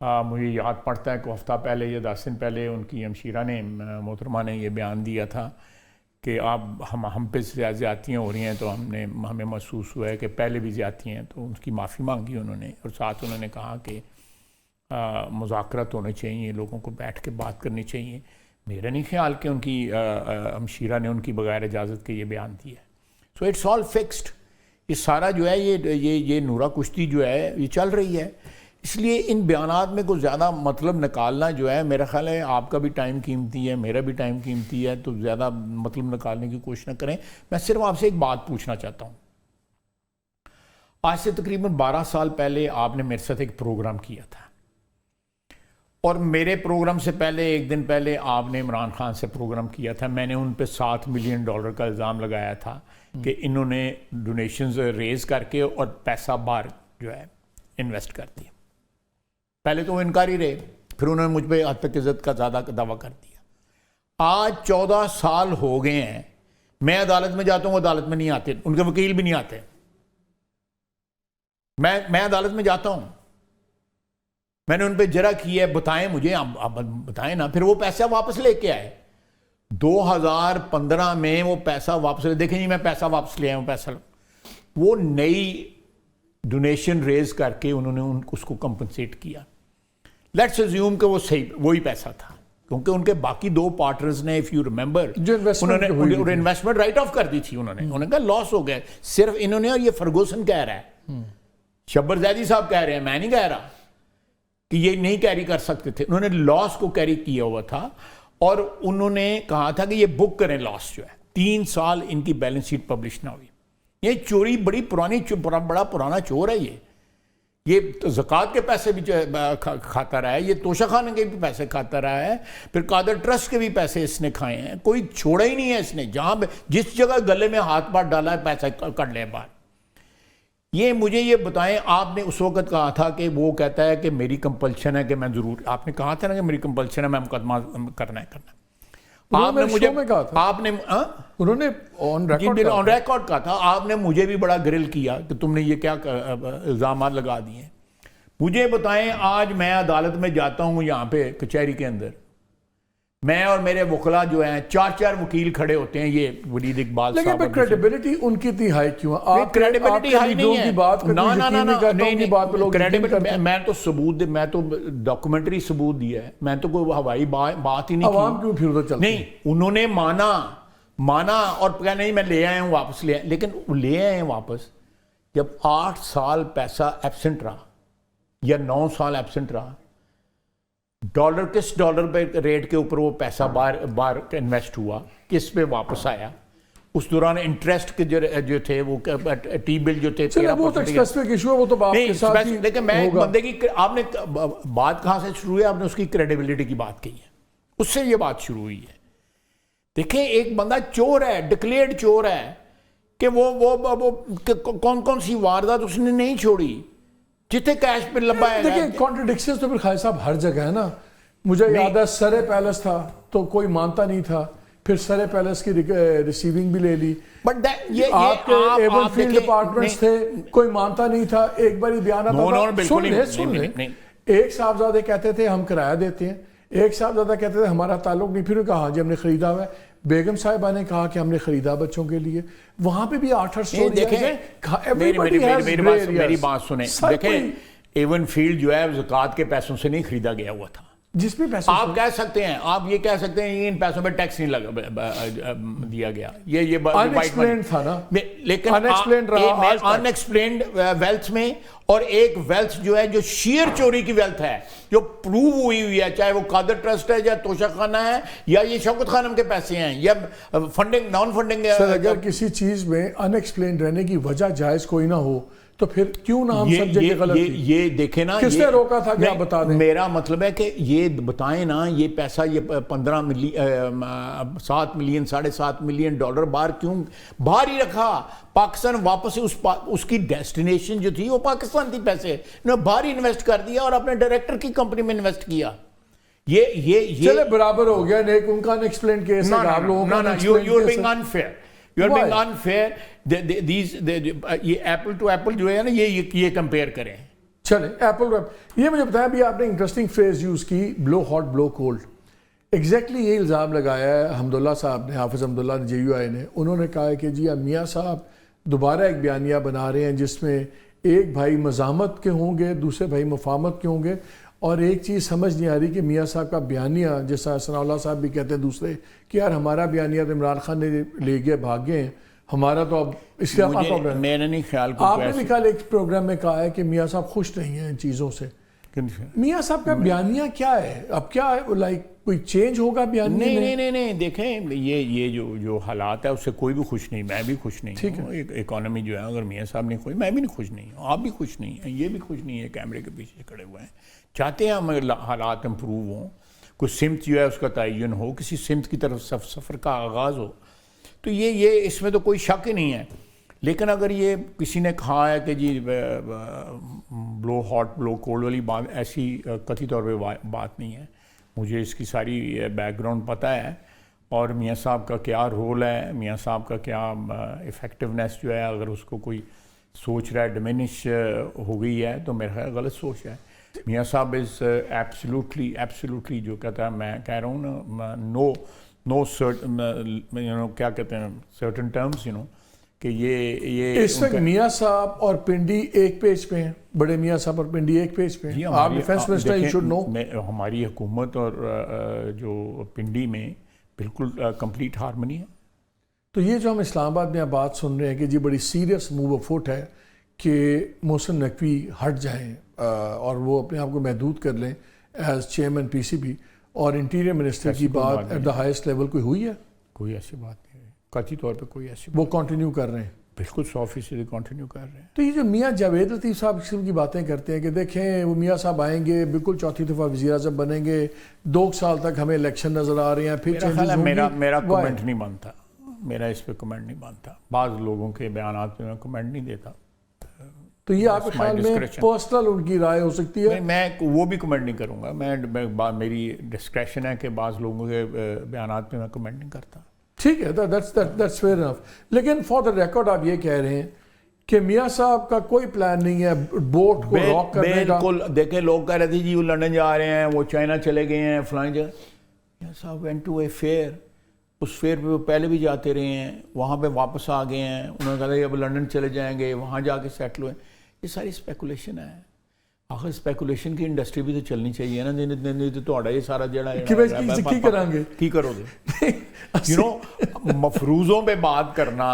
مجھے یاد پڑتا ہے کہ ہفتہ پہلے یا 10 دن پہلے ان کی ہمشیرہ نے، محترمہ نے یہ بیان دیا تھا کہ آپ ہم پہ زیادتیاں ہو رہی ہیں، تو ہمیں محسوس ہوا ہے کہ پہلے بھی زیادتیاں ہیں، تو ان کی معافی مانگی انہوں نے، اور ساتھ انہوں نے کہا کہ مذاکرات ہونے چاہیے، لوگوں کو بیٹھ کے بات کرنی چاہیے. میرا نہیں خیال کہ ان کی ہمشیرہ نے ان کی بغیر اجازت کے یہ بیان دیا ہے. So it's all fixed. یہ سارا جو ہے یہ نورا کشتی جو ہے یہ چل رہی ہے. اس لیے ان بیانات میں کوئی زیادہ مطلب نکالنا جو ہے، میرا خیال ہے آپ کا بھی ٹائم قیمتی ہے، میرا بھی ٹائم قیمتی ہے، تو زیادہ مطلب نکالنے کی کوشش نہ کریں. میں صرف آپ سے ایک بات پوچھنا چاہتا ہوں. آج سے تقریباً 12 سال پہلے آپ نے میرے ساتھ ایک پروگرام کیا تھا، اور میرے پروگرام سے پہلے 1 دن پہلے آپ نے عمران خان سے پروگرام کیا تھا. میں نے ان پہ $7 ملین کا الزام لگایا تھا کہ انہوں نے ڈونیشنز ریز کر کے اور پیسہ باہر جو ہے انویسٹ کر دیا. پہلے تو وہ انکاری رہے، پھر انہوں نے مجھ پہ حد تک عزت کا زیادہ دعویٰ کر دیا. آج 14 سال ہو گئے ہیں، میں عدالت میں جاتا ہوں، وہ عدالت میں نہیں آتے، ان کے وکیل بھی نہیں آتے. میں عدالت میں جاتا ہوں، میں نے ان پہ جرح کی ہے، بتائیں مجھے، آپ بتائیں نا. پھر وہ پیسہ واپس لے کے آئے. 2015 میں وہ پیسہ واپس لے، دیکھیں جی میں پیسہ واپس لے آیا ہوں. پیسہ وہ نئی ڈونیشن ریز کر کے انہوں نے اس کو کمپنسیٹ کیا. لیٹس ازیوم کہ وہ صحیح وہی پیسہ تھا، کیونکہ ان کے باقی 2 پارٹنرز نے، اف یو ریمبر، انہوں نے انویسٹمنٹ رائٹ آف کر دی تھی. انہوں نے کہا لاس ہو گئے. صرف انہوں نے، اور یہ فرگوسن کہہ رہا ہے، شبر زیدی صاحب کہہ رہے ہیں، میں نہیں کہہ رہا کہ یہ نہیں کیری کر سکتے تھے. انہوں نے لاس کو کیری کیا ہوا تھا، اور انہوں نے کہا تھا کہ یہ بک کریں لاس جو ہے. 3 سال ان کی بیلنس شیٹ پبلش نہ ہوئی. یہ چوری بڑی بڑا پرانا چور ہے. یہ زکوٰۃ کے پیسے بھی کھاتا رہا ہے، یہ توشہ خانے کے بھی پیسے کھاتا رہا ہے، پھر قادر ٹرسٹ کے بھی پیسے اس نے کھائے ہیں. کوئی چھوڑا ہی نہیں ہے اس نے. جس جگہ گلے میں ہاتھ پاٹ ڈالا ہے پیسہ کر لے باہر. یہ مجھے یہ بتائیں، آپ نے اس وقت کہا تھا کہ وہ کہتا ہے کہ میری کمپلشن ہے کہ میں ضرور، آپ نے کہا تھا نا کہ میری کمپلشن ہے، میں مقدمہ کرنا ہے. آپ نے مجھے کہا تھا، آپ نے انہوں نے آن ریکارڈ کہا تھا، آپ نے مجھے بھی بڑا گرل کیا کہ تم نے یہ کیا الزامات لگا دیے. مجھے بتائیں، آج میں عدالت میں جاتا ہوں یہاں پہ کچہری کے اندر، میں اور میرے وکلا جو ہیں 4 وکیل کھڑے ہوتے ہیں، یہ ولید اقبال صاحب، لیکن کریڈیبلٹی ان کی اتنی ہائی کیوں ہے؟ آپ کریڈیبلٹی ہائی نہیں ہے. میں تو ثبوت، میں تو ڈاکومنٹری ثبوت دیا ہے، میں تو کوئی ہوائی بات ہی نہیں کی. عوام کیوں پھر ادھر چلتے ہیں؟ نہیں، انہوں نے مانا اور کہا نہیں میں لے آیا ہوں واپس، لے آئے، لیکن لے آئے ہیں واپس جب 8 سال پیسہ ایبسنٹ رہا یا 9 سال ایبسنٹ رہا. ڈالر کس ڈالر پہ ریٹ کے اوپر وہ پیسہ بار انویسٹ ہوا، کس پہ واپس آیا. اس دوران انٹرسٹ کے جو تھے وہ ٹی بل جو تھے، وہ تو اسپیسیفک ایشو ہے، وہ تو آپ کے ساتھ ہی لیکن میں ایک بندے کی، آپ نے بات کہاں سے شروع ہے؟ آپ نے اس کی کریڈیبلٹی کی بات کہی ہے، اس سے یہ بات شروع ہوئی ہے. دیکھیں ایک بندہ چور ہے، ڈکلیئرڈ چور ہے، کہ وہ کون سی واردات اس نے نہیں چھوڑی جتنے کیش پہ لمبا ہے. دیکھیں کانٹرڈکشنز تو پھر خالد صاحب ہر جگہ ہے نا. مجھے یاد ہے سرے پیلس تھا تو کوئی مانتا نہیں تھا، پھر سرے پیلس کی ریسیونگ بھی لے لی. بٹ آپ کے ایون فیلڈ ڈپارٹمنٹس تھے، کوئی مانتا نہیں تھا. ایک باری بیان آتا تھا، سن لیں، ایک صاحبزادے کہتے تھے ہم کرایہ دیتے ہیں، ایک صاحبزادہ کہتے تھے ہمارا تعلق نہیں، پھر کہا جی ہم نے خریدا ہوا ہے. بیگم صاحبہ نے کہا کہ ہم نے خریدا بچوں کے لیے. وہاں پہ بھی 8 سٹوری دیکھیں. میری بات سنیں، دیکھیں ایون فیلڈ جو ہے زکوٰۃ کے پیسوں سے نہیں خریدا گیا ہوا تھا. جس بھی پیسوں آپ کہہ سکتے ہیں، آپ یہ کہہ سکتے ہیں ان پیسوں پہ ٹیکس نہیں دیا گیا، یہ انیکسپلینڈ تھا نا. لیکن ان ایکسپلینڈ ویلتھ میں، اور ایک ویلتھ جو ہے جو شیئر چوری کی ویلتھ ہے جو پروو ہوئی ہے، چاہے وہ قادر ٹرسٹ ہے یا توشہ خانہ ہے یا یہ شوکت خانم کے پیسے ہیں یا فنڈنگ نان فنڈنگ. اگر کسی چیز میں ان ایکسپلینڈ رہنے کی وجہ جائز کوئی نہ ہو تو پھر کیوں نہ ہم سمجھے کہ غلط تھی؟ یہ دیکھیں نا، کس نے روکا تھا کہ آپ بتا دیں؟ میرا مطلب ہے کہ یہ بتائیں نا، یہ پیسہ یہ 7 ملین $7.5 ملین باہر کیوں باہر ہی رکھا؟ پاکستان واپس اس کی ڈیسٹینیشن جو تھی وہ پاکستان تھی، پیسے انہوں نے باہر ہی انویسٹ کر دیا اور اپنے ڈائریکٹر کی کمپنی میں انویسٹ کیا. یہ چلے برابر ہو گیا. نیک ان کا انیکسپلینڈ کیس ہے، آپ لوگوں کا unfair. You are being unfair. یہ ایپل ٹو ایپل جو ہے نا، یہ کمپیئر کریں. چلیں ایپل یہ مجھے بتایا بھی آپ نے انٹرسٹنگ فریز یوز کی، بلو ہاٹ بلو کولڈ. ایگزیکٹلی یہ الزام لگایا ہے حمداللہ صاحب نے، حافظ حمداللہ نے، JUI نے. انہوں نے کہا ہے کہ جی اب میاں صاحب دوبارہ ایک بیانیہ بنا رہے ہیں جس میں ایک بھائی مزاحمت کے ہوں گے، دوسرے بھائی مفاہمت کے ہوں گے. اور ایک چیز سمجھ نہیں آ رہی کہ میاں صاحب کا بیانیہ، جیسا ثناء اللہ صاحب بھی کہتے ہیں دوسرے، کہ یار ہمارا بیانیہ تو عمران خان نے لے گئے، بھاگ گئے ہیں، ہمارا تو اب اس کے میرا نہیں خیال. آپ نے بھی کل ایک پروگرام میں کہا ہے کہ میاں صاحب خوش نہیں ہیں ان چیزوں سے. میاں صاحب کا بیانیہ کیا ہے اب؟ کیا لائک کوئی چینج ہوگا بیانیہ میں؟ نہیں دیکھیں یہ جو حالات ہے اس سے کوئی بھی خوش نہیں، میں بھی خوش نہیں ہوں. اکانومی جو ہے اگر میاں صاحب نہیں خوش، میں بھی نہیں خوش نہیں ہوں، آپ بھی خوش نہیں ہیں، یہ بھی خوش نہیں ہے، کیمرے کے پیچھے کھڑے ہوئے ہیں. چاہتے ہیں ہم حالات امپروو ہوں، کوئی سمت جو ہے اس کا تعین ہو، کسی سمت کی طرف سفر کا آغاز ہو. تو یہ اس میں تو کوئی شک ہی نہیں ہے. لیکن اگر یہ کسی نے کہا ہے کہ جی بلو ہاٹ بلو کولڈ والی بات، ایسی کتھی طور پہ بات نہیں ہے. مجھے اس کی ساری بیک گراؤنڈ پتہ ہے، اور میاں صاحب کا کیا رول ہے، میاں صاحب کا کیا افیکٹونیس جو ہے، اگر اس کو کوئی سوچ رہا ہے ڈیمینش ہو گئی ہے تو میرا خیال غلط سوچ ہے. میاں صاحب از ایبسلیوٹلی جو کہتا ہے، میں کہہ رہا ہوں نا، نو کیا کہتے ہیں سرٹن ٹرمز کہ یہ اس وقت میاں صاحب اور پنڈی ایک پیج پہ ہیں، بڑے میاں صاحب اور پنڈی ایک پیج پہ ہیں. آپ defence minister, you should know. ہماری حکومت اور جو پنڈی میں بالکل کمپلیٹ ہارمنی ہے. تو یہ جو ہم اسلام آباد میں بات سن رہے ہیں کہ جی بڑی سیریس موو آف فوٹ ہے کہ محسن نقوی ہٹ جائیں اور وہ اپنے آپ کو محدود کر لیں ایز چیئرمین PCB، اور انٹیریئر منسٹر کی بات ایٹ دا ہائیسٹ لیول کوئی ہوئی ہے؟ کوئی ایسی بات نہیں ہے، قطعی طور پہ کوئی ایسی. وہ کنٹینیو کر رہے ہیں، بالکل 100% کنٹینیو کر رہے ہیں. تو یہ جو میاں جاوید لطیف صاحب قسم کی باتیں کرتے ہیں کہ دیکھیں وہ میاں صاحب آئیں گے، بالکل چوتھی دفعہ وزیر اعظم بنیں گے، 2 سال تک ہمیں الیکشن نظر آ رہے ہیں، پھر چینجز ہوں گی. میرا کمنٹ نہیں بنتا، میرا اس پہ کمنٹ نہیں بنتا. بعض لوگوں کے بیانات پہ میں کمنٹ نہیں دیتا. تو یہ آپ کے خیال میں پرسنل ان کی رائے ہو سکتی ہے؟ میں وہ بھی کمنٹ نہیں کروں گا. میری ڈسکریشن ہے کہ بعض لوگوں کے بیانات پہ میں کمنٹ نہیں کرتا. ٹھیک ہے, that's fair enough. لیکن فار دا ریکارڈ آپ یہ کہہ رہے ہیں کہ میاں صاحب کا کوئی پلان نہیں ہے بوٹ کو راک کرنے کا؟ بالکل. دیکھیں لوگ کہہ رہے تھے جی وہ لنڈن جا رہے ہیں, وہ چائنا چلے گئے ہیں, فلانی جگہ. میاں صاحب وینٹ ٹو اے فیئر, اس فیئر پہ وہ پہلے بھی جاتے رہے ہیں, وہاں پہ واپس آ گئے ہیں. انہوں نے کہا اب لنڈن چلے جائیں گے, وہاں جا کے سیٹل ہوئے. یہ ساری اسپیکولیشن ہے. آخر اسپیکولیشن کی انڈسٹری بھی تو چلنی چاہیے نا. نہیں تو تھوڑا یہ سارا جڑا کی کریں گے, کی کرو گے. مفروضوں پہ بات کرنا,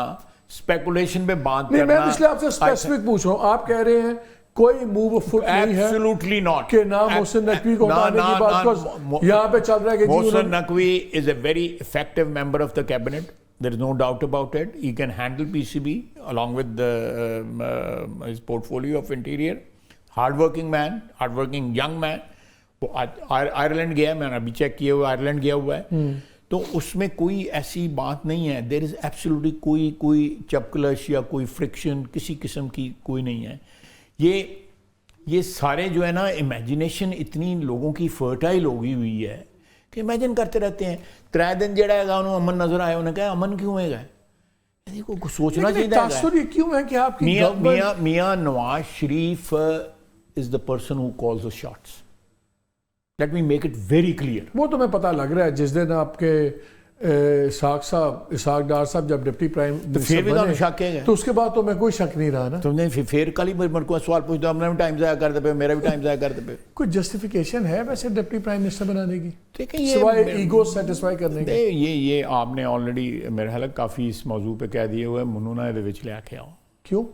اسپیکولیشن پہ بات کرنا. میں اس لیے آپ سے اسپیسیفک پوچھ رہا ہوں. آپ کہہ رہے ہیں کوئی موو فٹ نہیں ہے ایبسولوٹلی ناٹ کہ نام محسن نقوی کو ہٹانے کی بات یہاں پہ چل رہا ہے کہ Mohsin Naqvi is a very effective member of the cabinet. There is no doubt about it. He can handle PCB along with his portfolio of interior. Hard-working man, hard-working young man. وہ آئرلینڈ گیا ہے, میں نے ابھی چیک کیا ہوا, آئرلینڈ گیا ہوا ہے. تو اس میں کوئی ایسی بات نہیں ہے. There is absolutely کوئی چپکلش یا کوئی فرکشن کسی قسم کی کوئی نہیں ہے. یہ سارے جو ہے نا امیجنیشن اتنی لوگوں کی فرٹائل ہوگی ہوئی ہے کہ امیجن کرتے رہتے ہیں. 3 دن جڑا ہے گا انہوں امن نظر آئے, انہوں نے کہا امن کیوں ہے گا, کو سوچنا چاہیے. تاثر یہ کیوں ہے کہ آپ کی Mian Nawaz Sharif is the person who calls the shots. Let me make it very clear. وہ تو میں پتہ لگ رہا ہے جس دن آپ کے اسحاق ڈار صاحب جب ڈپٹی پرائم منسٹر بنے تو اس کے بعد تو میں کوئی شک نہیں رہا نا. تم نے پھر کل ہی میرے کو سوال پوچھتا, ہم نے بھی ٹائم ضائع کر دے پہ, میرا بھی ٹائم ضائع کر دے پہ. کوئی جسٹیفیکیشن ہے ویسے ڈپٹی پرائم منسٹر بنانے کی سوائے ایگو سیٹسفائی کرنے کی؟ یہ آپ نے آلریڈی میرے خیال کافی اس موضوع پہ کہہ دیے ہوئے. منو نہ دے وچ لے کے آؤ. کیوں؟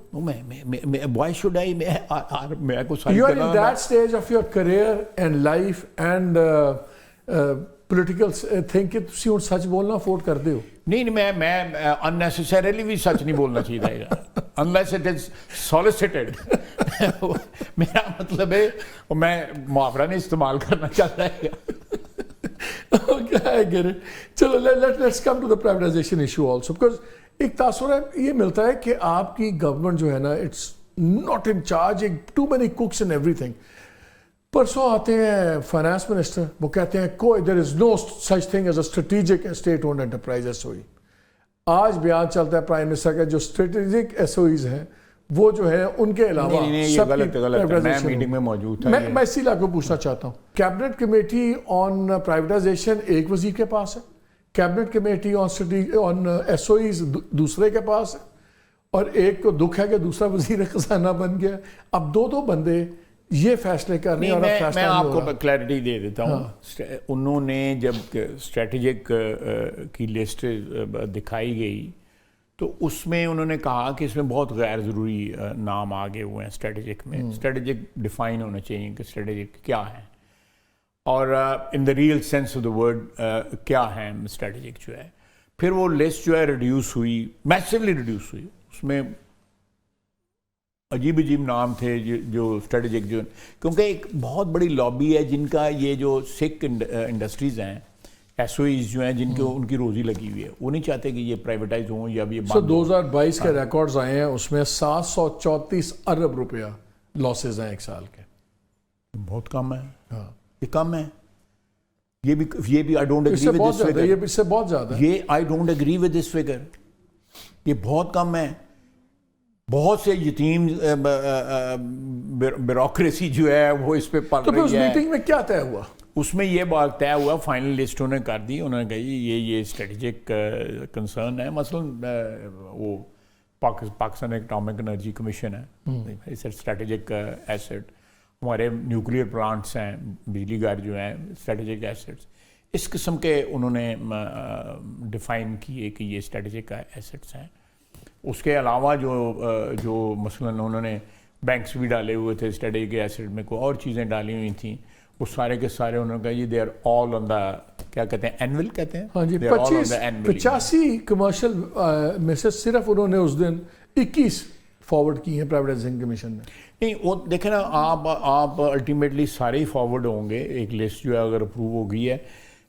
وائی شوڈ آئی میں کو you are in that stage of your career and life and political thing کہ تسی ہن سچ بولنا افورڈ کرتے ہو؟ نہیں, میں unnecessarily بھی سچ نہیں بولنا چاہیے گا unless it is solicited. میرا مطلب ہے میں محاورہ نہیں استعمال کرنا چاہتا ہے. Okay, I get it. چلو let's come to the privatization issue also, because ایک تاثر ہے یہ ملتا ہے کہ آپ کی گورنمنٹ جو ہے نا it's not in charge, too many cooks in ایوری تھنگ. پرسوں آتے ہیں فائنانس منسٹر, وہ کہتے ہیں کوئی there is no such thing as a strategic state owned enterprise S O E. آج بیان چلتا ہے پرائم منسٹر کا جو اسٹریٹجک ایس او ایز ہیں وہ جو ہے ان کے علاوہ میٹنگ میں موجود تھا. میں اسی علاقے کو پوچھنا چاہتا ہوں, کیبنٹ کمیٹی آن پرائیویٹائزیشن ایک وزیر کے پاس ہے, cabinet committee on S O as دوسرے کے پاس ہے, اور ایک کو دکھ ہے کہ دوسرا وزیر خزانہ بن گیا. اب دو بندے یہ فیصلے کرنے اور میں آپ کو کلیئرٹی دے دیتا ہوں. انہوں نے جب اسٹریٹجک کی لسٹ دکھائی گئی تو اس میں انہوں نے کہا کہ اس میں بہت غیر ضروری نام آگے ہوئے ہیں اسٹریٹجک میں. اسٹریٹجک ڈیفائن ہونا چاہیے کہ اسٹریٹجک کیا ہے, اور in the real sense of the word کیا ہے اسٹریٹجک جو ہے. پھر وہ لسٹ جو ہے ریڈیوس ہوئی, میسیولی ریڈیوس ہوئی. اس میں عجیب نام تھے جو اسٹریٹجک جو, کیونکہ ایک بہت بڑی لابی ہے جن کا یہ جو سکھ انڈسٹریز ہیں, ایس او ایز جو ہیں جن کے ان کی روزی لگی ہوئی ہے, وہ نہیں چاہتے کہ یہ پرائیویٹائز ہوں یا یہ. 2022 کے ریکارڈز آئے ہیں, اس میں 734 ارب روپیہ لاسز ہیں ایک سال کے. بہت کم ہے. یہ کم ہے. یہ بھی I don't agree with this figure. یہ اس سے بہت زیادہ ہے. یہ I don't agree with this figure. یہ بہت کم ہے. بہت سے یتیم بیوروکریسی جو ہے وہ اس پہ پڑ رہی ہے. تو اس میٹنگ میں کیا طے ہوا؟ اس میں یہ بات طے ہوا, فائنل لسٹ انہوں نے کر دی. انہوں نے کہا یہ اسٹریٹجک کنسرن ہے. مثلا وہ پاکستان اٹامک انرجی کمیشن ہے, اس اسٹریٹجک ایسٹ. ہمارے نیوکلیئر پلانٹس ہیں, بجلی گھر جو ہیں, اسٹریٹجک ایسٹس. اس قسم کے انہوں نے ڈیفائن کیے کہ یہ اسٹریٹجک ایسٹس ہیں. اس کے علاوہ جو مثلاً انہوں نے بینکس بھی ڈالے ہوئے تھے اسٹریٹجک ایسٹ میں, کوئی اور چیزیں ڈالی ہوئی تھیں, وہ سارے کے سارے انہوں نے کہا یہ دے آر آل آن دا, کیا کہتے ہیں, اینول کہتے ہیں. ہاں جی, 85 کمرشل میں سے صرف انہوں نے اس دن 21 فارورڈ کی ہیں پرائیویٹائزیشن کمیشن نے. نہیں وہ دیکھیں نا, آپ الٹیمیٹلی سارے ہی فارورڈ ہوں گے. ایک لسٹ جو ہے اگر اپروو ہو گئی ہے,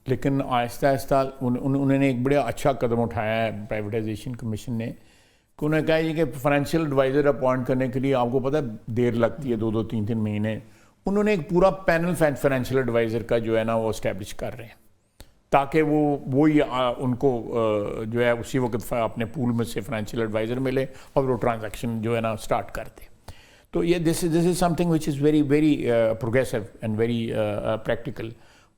لیکن آہستہ آہستہ انہوں نے ایک بڑا اچھا قدم اٹھایا ہے پرائیویٹائزیشن کمیشن نے. انہوں نے کہا یہ کہ فائنینشیل ایڈوائزر اپوائنٹ کرنے کے لیے آپ کو پتہ ہے دیر لگتی ہے 2-2 3-3 مہینے. انہوں نے ایک پورا پینل فائنینشیل ایڈوائزر کا جو ہے نا وہ اسٹیبلش کر رہے ہیں تاکہ وہی ان کو جو ہے اسی وقت اپنے پول میں سے فائنینشیل ایڈوائزر ملے اور وہ ٹرانزیکشن جو ہے نا اسٹارٹ کر دے. تو یہ this is something which is very very progressive and very practical.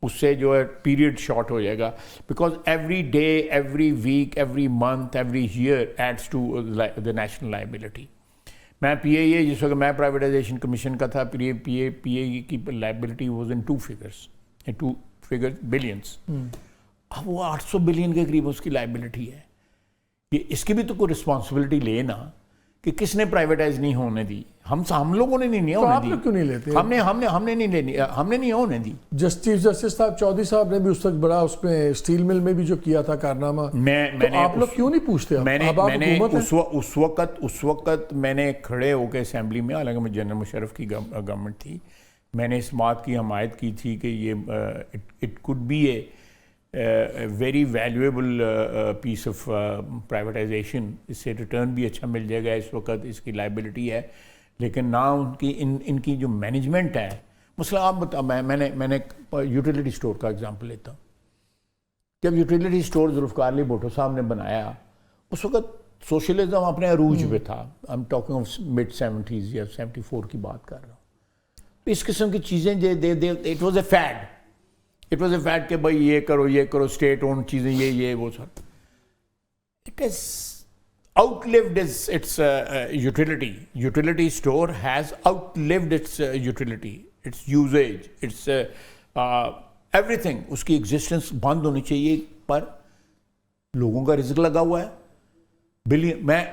اس سے جو ہے پیریڈ شارٹ ہو جائے گا because every day every week every month every year adds to the national liability. میں پی اے جس وقت میں پرائیویٹائزیشن کمیشن کا تھا پی اے کی liability was in 2 figures billions. اب وہ 800 بلین کے قریب اس کی لائبلٹی ہے. یہ اس کی بھی تو کوئی رسپانسبلٹی لے نا کہ کس نے پرائیویٹائز نہیں ہونے دی. ہم لوگوں نے نہیں ہونے دی. آپ لوگ کیوں نہیں لیتے؟ ہم نے نہیں لینی, ہم نے نہیں ہونے دی. چیف جسٹس صاحب چودھری صاحب نے بھی اس وقت بڑا اس میں اسٹیل مل میں بھی جو کیا تھا کارنامہ, آپ لوگ کیوں نہیں پوچھتے؟ اس وقت میں نے کھڑے ہو کے اسمبلی میں, حالانکہ میں جنرل مشرف کی گورنمنٹ تھی, میں نے اس بات کی حمایت کی تھی کہ یہ it could be a very valuable piece of privatisation. اس سے ریٹرن بھی اچھا مل جائے گا. اس وقت اس کی لائبلٹی ہے لیکن نہ ان کی جو مینجمنٹ ہے. مثلا آپ میں نے یوٹیلیٹی اسٹور کا ایگزامپل لیتا ہوں. جب یوٹیلیٹی اسٹور ذوالفقار علی بھٹو صاحب نے بنایا اس وقت سوشلزم اپنے عروج پہ تھا. I am talking of mid 70s یا 74 کی بات کر رہا ہوں. اس قسم کی چیزیں اٹ واز اے فیڈ کہ بھائی یہ کرو اسٹیٹ اون چیزیں یہ وہ سب. It is outlived its utility. Utility store has outlived its utility, its usage, its everything. اس کی ایگزسٹنس بند ہونی چاہیے پر لوگوں کا رزق لگا ہوا ہے.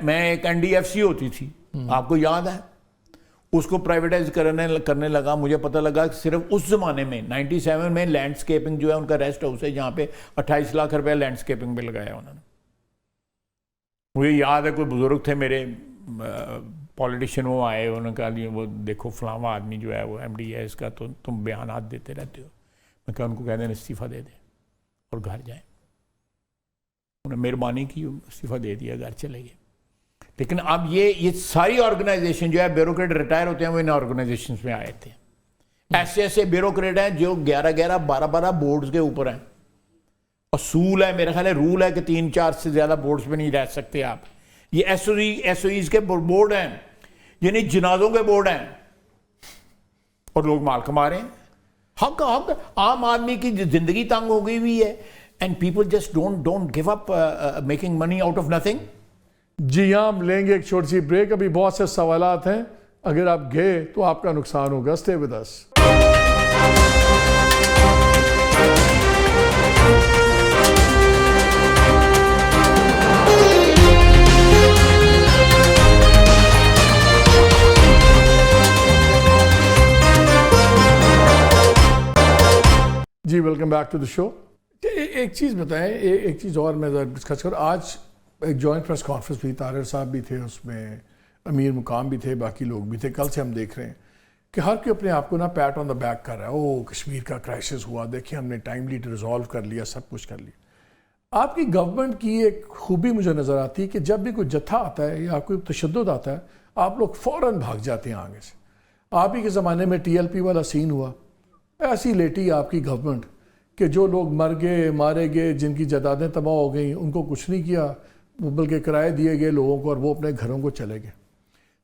میں ایک NDFC ہوتی تھی, آپ کو یاد ہے, اس کو پرائیویٹائز کرنے لگا. مجھے پتہ لگا کہ صرف اس زمانے میں 97 میں لینڈسکیپنگ جو ہے ان کا ریسٹ ہاؤس ہے جہاں پہ 28 لاکھ روپے لینڈسکیپنگ پہ لگایا انہوں نے. مجھے یاد ہے کوئی بزرگ تھے میرے پولیٹیشین, وہ آئے, انہوں نے کہا وہ دیکھو فلاں آدمی جو ہے وہ MD ہے اس کا, تو تم بیانات دیتے رہتے ہو. میں کہا ان کو کہہ دیں استعفیٰ دے دیں اور گھر جائیں. انہوں نے مہربانی کی, استعفیٰ دے دیا, گھر چلے گئے. لیکن اب یہ ساری آرگنائزیشن جو ہے بیوروکریٹ ریٹائر ہوتے ہیں وہ ان آرگنائزیشنز میں آئے تھے. ایسے بیوروکریٹ ہیں جو 11-12 بورڈز کے اوپر ہیں. اصول ہے, میرا خیال ہے رول ہے کہ 3-4 سے زیادہ بورڈز پہ نہیں رہ سکتے آپ. یہ ایس او ایز کے بورڈ ہیں, یعنی جنازوں کے بورڈ ہیں, اور لوگ مال کما رہے ہیں. حق عام آدمی کی زندگی تنگ ہو گئی ہوئی ہے, and people just don't give up making money out of nothing. جی ہاں, ہم لیں گے ایک چھوٹی سی بریک. ابھی بہت سے سوالات ہیں, اگر آپ گئے تو آپ کا نقصان ہوگا. Stay with us. جی welcome back to the show. ایک چیز بتائیں, ایک چیز اور میں ڈسکس کروں. آج ایک جوائنٹ پریس کانفرنس بھی, طاہر صاحب بھی تھے اس میں, امیر مقام بھی تھے, باقی لوگ بھی تھے. کل سے ہم دیکھ رہے ہیں کہ ہر کوئی اپنے آپ کو نا پیٹ آن دا بیک کر رہا ہے. او کشمیر کا کرائسس ہوا, دیکھیں ہم نے ٹائملی ریزالو کر لیا, سب کچھ کر لیا. آپ کی گورنمنٹ کی ایک خوبی مجھے نظر آتی ہے کہ جب بھی کوئی جتھا آتا ہے یا کوئی تشدد آتا ہے آپ لوگ فوراً بھاگ جاتے ہیں آگے سے. آپ ہی کے زمانے میں TLP والا سین ہوا, ایسی لیٹی آپ کی گورنمنٹ کہ جو لوگ مارے گئے, جن کی جائیدادیں تباہ ہو گئیں, ان کو کچھ نہیں کیا, بلکہ کرائے دیے گئے لوگوں کو اور وہ اپنے گھروں کو چلے گئے.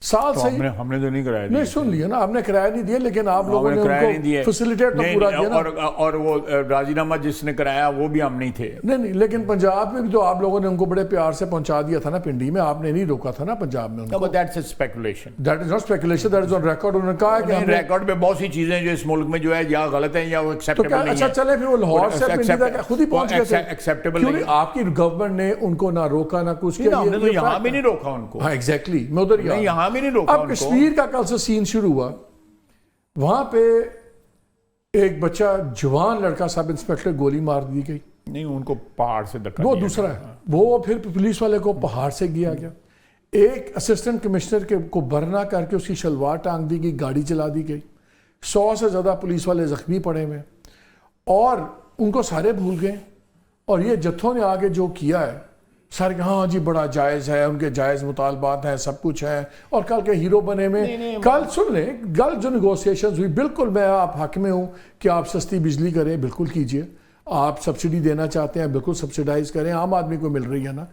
سال سے ہم نے تو نہیں کرایا, نہیں سن لیا نا, آپ نے کرایہ نہیں دیا, لیکن آپ لوگوں نے ان کو فیسیلیٹیٹ تو پورا کیا نا. اور وہ راضی نامہ جس نے کرایا وہ بھی ہم نہیں تھے. نہیں, لیکن پنجاب میں بھی تو آپ لوگوں نے ان کو بڑے پیار سے پہنچا دیا تھا نا پنڈی میں, آپ نے نہیں روکا تھا نا پنجاب میں ان کو. That's a speculation. That is not speculation, that is on record. انہوں نے کہا کہ ریکارڈ پہ بہت سی چیزیں جو اس ملک میں جو ہے یا غلط ہیں یا وہ ایکسیپٹیبل نہیں ہیں. اچھا چلے پھر وہ لاہور سے پنڈی تک خود ہی پہنچ گئے تھے. ایکسیپٹیبل کیوں نہیں آپ کی گورنمنٹ نے ان کو نہ روکا نہ کچھ کیا؟ ہم نے تو یہاں بھی نہیں روکا ان کو. ہاں ایگزیکٹلی, میں ادھر یہاں بھی نہیں روکا ان کو. کشمیر کا کل سے سین شروع ہوا, وہاں پہ ایک بچہ جوان لڑکا سب انسپیکٹر گولی مار دی گئی. نہیں, ان کو پہاڑ سے دھکا وہ دوسرا ہے, وہ پھر پولیس والے کو پہاڑ سے گیا گیا. ایک اسسٹنٹ کمشنر کو برنا کر کے اس کی شلوار ٹانگ دی گئی, گاڑی چلا دی گئی. 100 سے زیادہ پولیس والے زخمی پڑے ہوئے, اور ان کو سارے بھول گئے. اور یہ جتھوں نے آگے جو کیا ہے سر ہاں جی بڑا جائز ہے, ان کے جائز مطالبات ہیں, سب کچھ ہے, اور کل کے ہیرو بنے میں کل سن لیں کل جو نیگوسیشنز ہوئی, بالکل میں آپ حق میں ہوں کہ آپ سستی بجلی کریں, بالکل کیجئے, آپ سبسڈی دینا چاہتے ہیں بالکل سبسڈائز کریں, عام آدمی کو مل رہی ہے نا.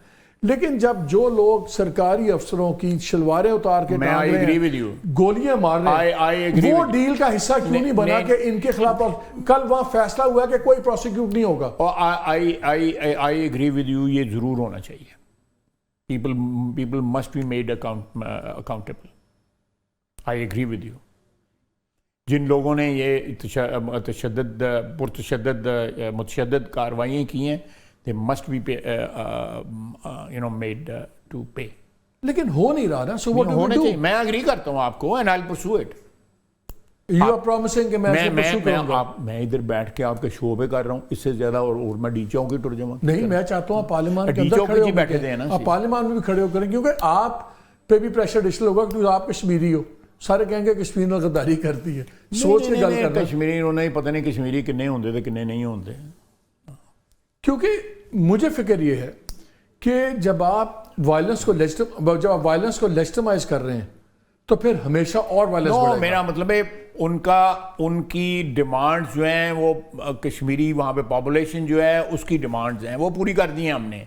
لیکن جب جو لوگ سرکاری افسروں کی شلواریں اتار کے ٹانگ رہے ہیں, گولیاں مار رہے ہیں, وہ ڈیل کا حصہ کیوں نہیں بنا کہ ان کے خلاف کل وہاں فیصلہ ہوا کہ کوئی پروسیکیوٹ نہیں ہوگا. I agree with you, یہ ضرور ہونا چاہیے. People must be made accountable. I agree with you. جن لوگوں نے یہ متشدد کاروائیاں کی ہیں, they must be made to pay. لیکن ہو نہیں رہا نا, so what do we do? میں اگری کرتا ہوں آپ کو, and I'll pursue it. You are promising کہ میں ادھر بیٹھ کے آپ کے شو پہ کر رہا ہوں, اس سے زیادہ اور میں ڈی چاؤں کی ٹر جاؤں نہیں, میں چاہتا ہوں آپ پارلیمان کے اندر کھڑے ہو کے آپ پارلیمان میں بھی کھڑے ہو کریں, کیونکہ آپ پہ بھی پریشر ڈسٹل ہوگا کیونکہ آپ کشمیری ہو, سارے کہیں گے کشمیر نے غداری کرتی ہے, سوچ کے گل کرنا. کشمیری انہوں نے پتہ نہیں کشمیری کنے ہوندے تھے کنے نہیں ہوندے. کیونکہ مجھے فکر یہ ہے کہ جب آپ وائلنس کو لیجٹمائز کر رہے ہیں تو پھر ہمیشہ اور وائلنس بڑھے گا. میرا مطلب ہے ان کی ڈیمانڈز جو ہیں وہ کشمیری وہاں پہ پاپولیشن جو ہے اس کی ڈیمانڈز ہیں وہ پوری کر دی ہیں ہم نے,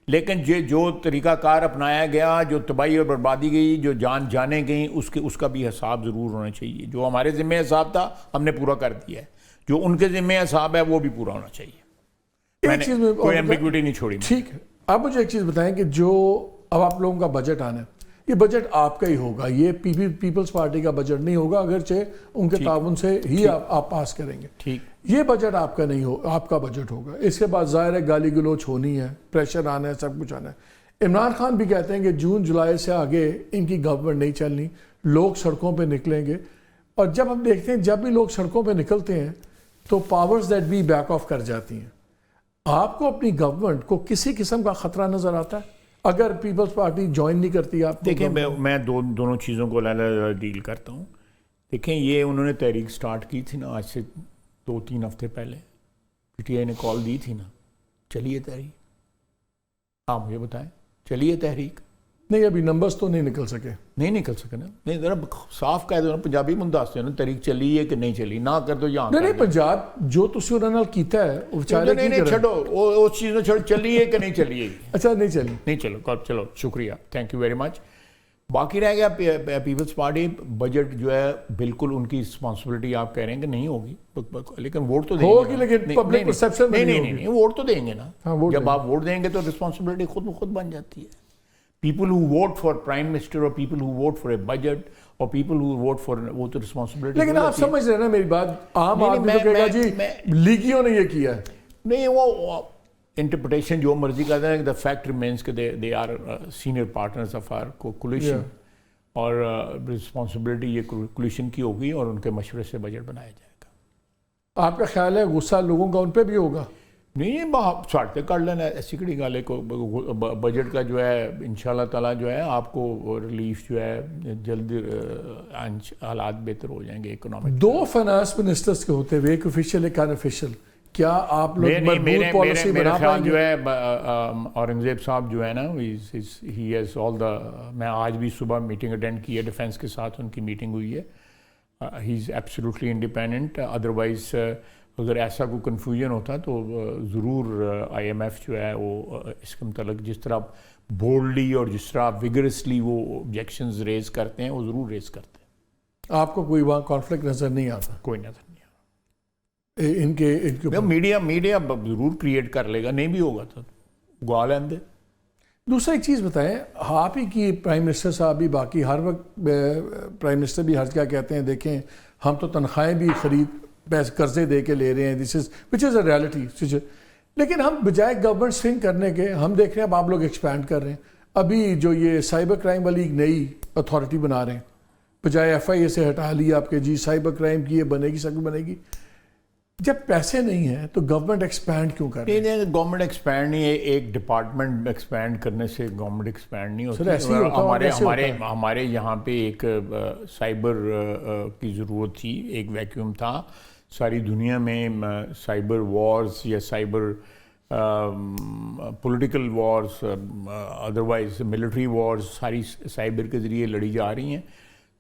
لیکن جو طریقہ کار اپنایا گیا, جو تباہی اور بربادی گئی, جو جانیں گئیں, اس کا بھی حساب ضرور ہونا چاہیے. جو ہمارے ذمہ حساب تھا ہم نے پورا کر دیا ہے, جو ان کے ذمہ حساب ہے وہ بھی پورا ہونا چاہیے. ایک چیز میں کوئی ایمبیگوٹی نہیں چھوڑی. ٹھیک ہے, آپ مجھے ایک چیز بتائیں کہ جو اب آپ لوگوں کا بجٹ آنا ہے, یہ بجٹ آپ کا ہی ہوگا, یہ پیپلز پارٹی کا بجٹ نہیں ہوگا, اگرچہ ان کے تعاون سے ہی آپ پاس کریں گے. ٹھیک, یہ بجٹ آپ کا نہیں ہوگا, آپ کا بجٹ ہوگا. اس کے بعد ظاہر ہے گالی گلوچ ہونی ہے, پریشر آنا ہے, سب کچھ آنا ہے. عمران خان بھی کہتے ہیں کہ جون جولائی سے آگے ان کی گورنمنٹ نہیں چلنی, لوگ سڑکوں پہ نکلیں گے. اور جب ہم دیکھتے ہیں جب بھی لوگ سڑکوں پہ نکلتے ہیں تو پاورز دیٹ بھی بیک آف کر جاتی ہیں. آپ کو اپنی گورنمنٹ کو کسی قسم کا خطرہ نظر آتا ہے اگر پیپلز پارٹی جوائن نہیں کرتی؟ آپ دیکھیں میں دونوں چیزوں کو ڈیل کرتا ہوں. دیکھیں یہ انہوں نے تحریک سٹارٹ کی تھی نا آج سے 2-3 ہفتے پہلے, پی ٹی آئی نے کال دی تھی نا, چلیے تحریک. آپ مجھے بتائیں چلیے تحریک. نہیں, ابھی نمبرز تو نہیں نکل سکے. نہیں نکل سکے نا, نہیں ذرا صاف کہہ دو نا, پنجابی منداز سے نا, تحریک چلی ہے کہ نہیں چلی, نہ کر دو یہاں. نہیں پنجاب جو تسی انہوں نے کیتا ہے وہ بیچارے کی کریں. چھوڑو اس چیز میں, چھوڑ چلی ہے کہ نہیں چلی ہے. اچھا نہیں چلی, نہیں چلو شکریہ, تھینک یو ویری مچ. باقی رہ گیا پیپلز پارٹی بجٹ جو ہے بالکل ان کی رسپانسبلٹی, آپ کہہ رہے ہیں کہ نہیں ہوگی, لیکن ووٹ تو دیں گے. لیکن پبلک پرسیپشن نہیں ووٹ تو دیں گے نا. جب آپ ووٹ دیں گے تو رسپانسبلٹی خود بخود بن جاتی ہے. People who vote for prime minister or people who vote for a budget or people who vote for وہ تو responsibility. لیکن آپ سمجھ رہے ہیں نا میری بات, عام آدمی تو کہے گا جی لیگیوں نے یہ کیا ہے. نہیں, وہ انٹرپریٹیشن جو مرضی کرتے ہیں. the fact remains کہ they are senior partners of our coalition اور responsibility یہ coalition کی ہوگی اور ان کے مشورے سے بجٹ بنایا جائے گا. آپ کا خیال ہے غصہ لوگوں کا ان پہ بھی ہوگا؟ نہیں, ساٹھتے کر لینا, ایسی کڑی گالے کو. بجٹ کا جو ہے انشاءاللہ تعالیٰ جو ہے آپ کو ریلیف جو ہے جلد حالات بہتر ہو جائیں گے اکنامک. 2 فائنانس منسٹرز کے ہوتے ہوئے, ایک آفیشیل ایک ان آفیشیل, کیا آپ لوگ مربوط پالیسی بنا پائیں گے؟ جو ہے اورنگزیب صاحب جو ہے نا, ہی ہیز آل دا, میں آج بھی صبح میٹنگ اٹینڈ کی ہے, ڈیفینس کے ساتھ ان کی میٹنگ ہوئی ہے. ہی از ایبسلیوٹلی انڈیپینڈنٹ. ادروائز اگر ایسا کوئی کنفیوژن ہوتا تو ضرور آئی ایم ایف جو ہے وہ اس کے متعلق جس طرح بولڈلی اور جس طرح ویگرسلی وہ آبجیکشنز ریز کرتے ہیں وہ ضرور ریز کرتے ہیں. آپ کو کوئی وہاں کانفلکٹ نظر نہیں آتا؟ کوئی نظر نہیں آتا. ان کے میڈیا ضرور کریٹ کر لے گا, نہیں بھی ہوگا تو گوا لیں دے. دوسرا ایک چیز بتائیں, آپ ہی کی پرائم منسٹر صاحب بھی باقی ہر وقت پرائم منسٹر بھی ہر کیا کہتے ہیں, دیکھیں ہم تو تنخواہیں بھی پیسے قرضے دے کے لے رہے ہیں, وچ از اے ریالٹی. لیکن ہم بجائے گورنمنٹ سوئنگ کرنے کے ہم دیکھ رہے ہیں اب آپ لوگ ایکسپینڈ کر رہے ہیں. ابھی جو یہ سائبر کرائم والی ایک نئی اتھارٹی بنا رہے ہیں, بجائے ایف آئی اے سے ہٹا لیا آپ کے جی سائبر کرائم کی یہ بنے گی, سب بنے گی. جب پیسے نہیں ہیں تو گورنمنٹ ایکسپینڈ کیوں کر رہی ہے؟ نہیں, گورنمنٹ ایکسپینڈ نہیں ہے. ایک ڈپارٹمنٹ ایکسپینڈ کرنے سے گورنمنٹ ایکسپینڈ نہیں ہوتی. ہمارے یہاں پہ ایک سائبر کی ضرورت تھی, ایک ویکیوم تھا. ساری دنیا میں سائبر وارز یا cyber political wars otherwise military wars ساری سائبر کے ذریعے لڑی جا رہی ہیں.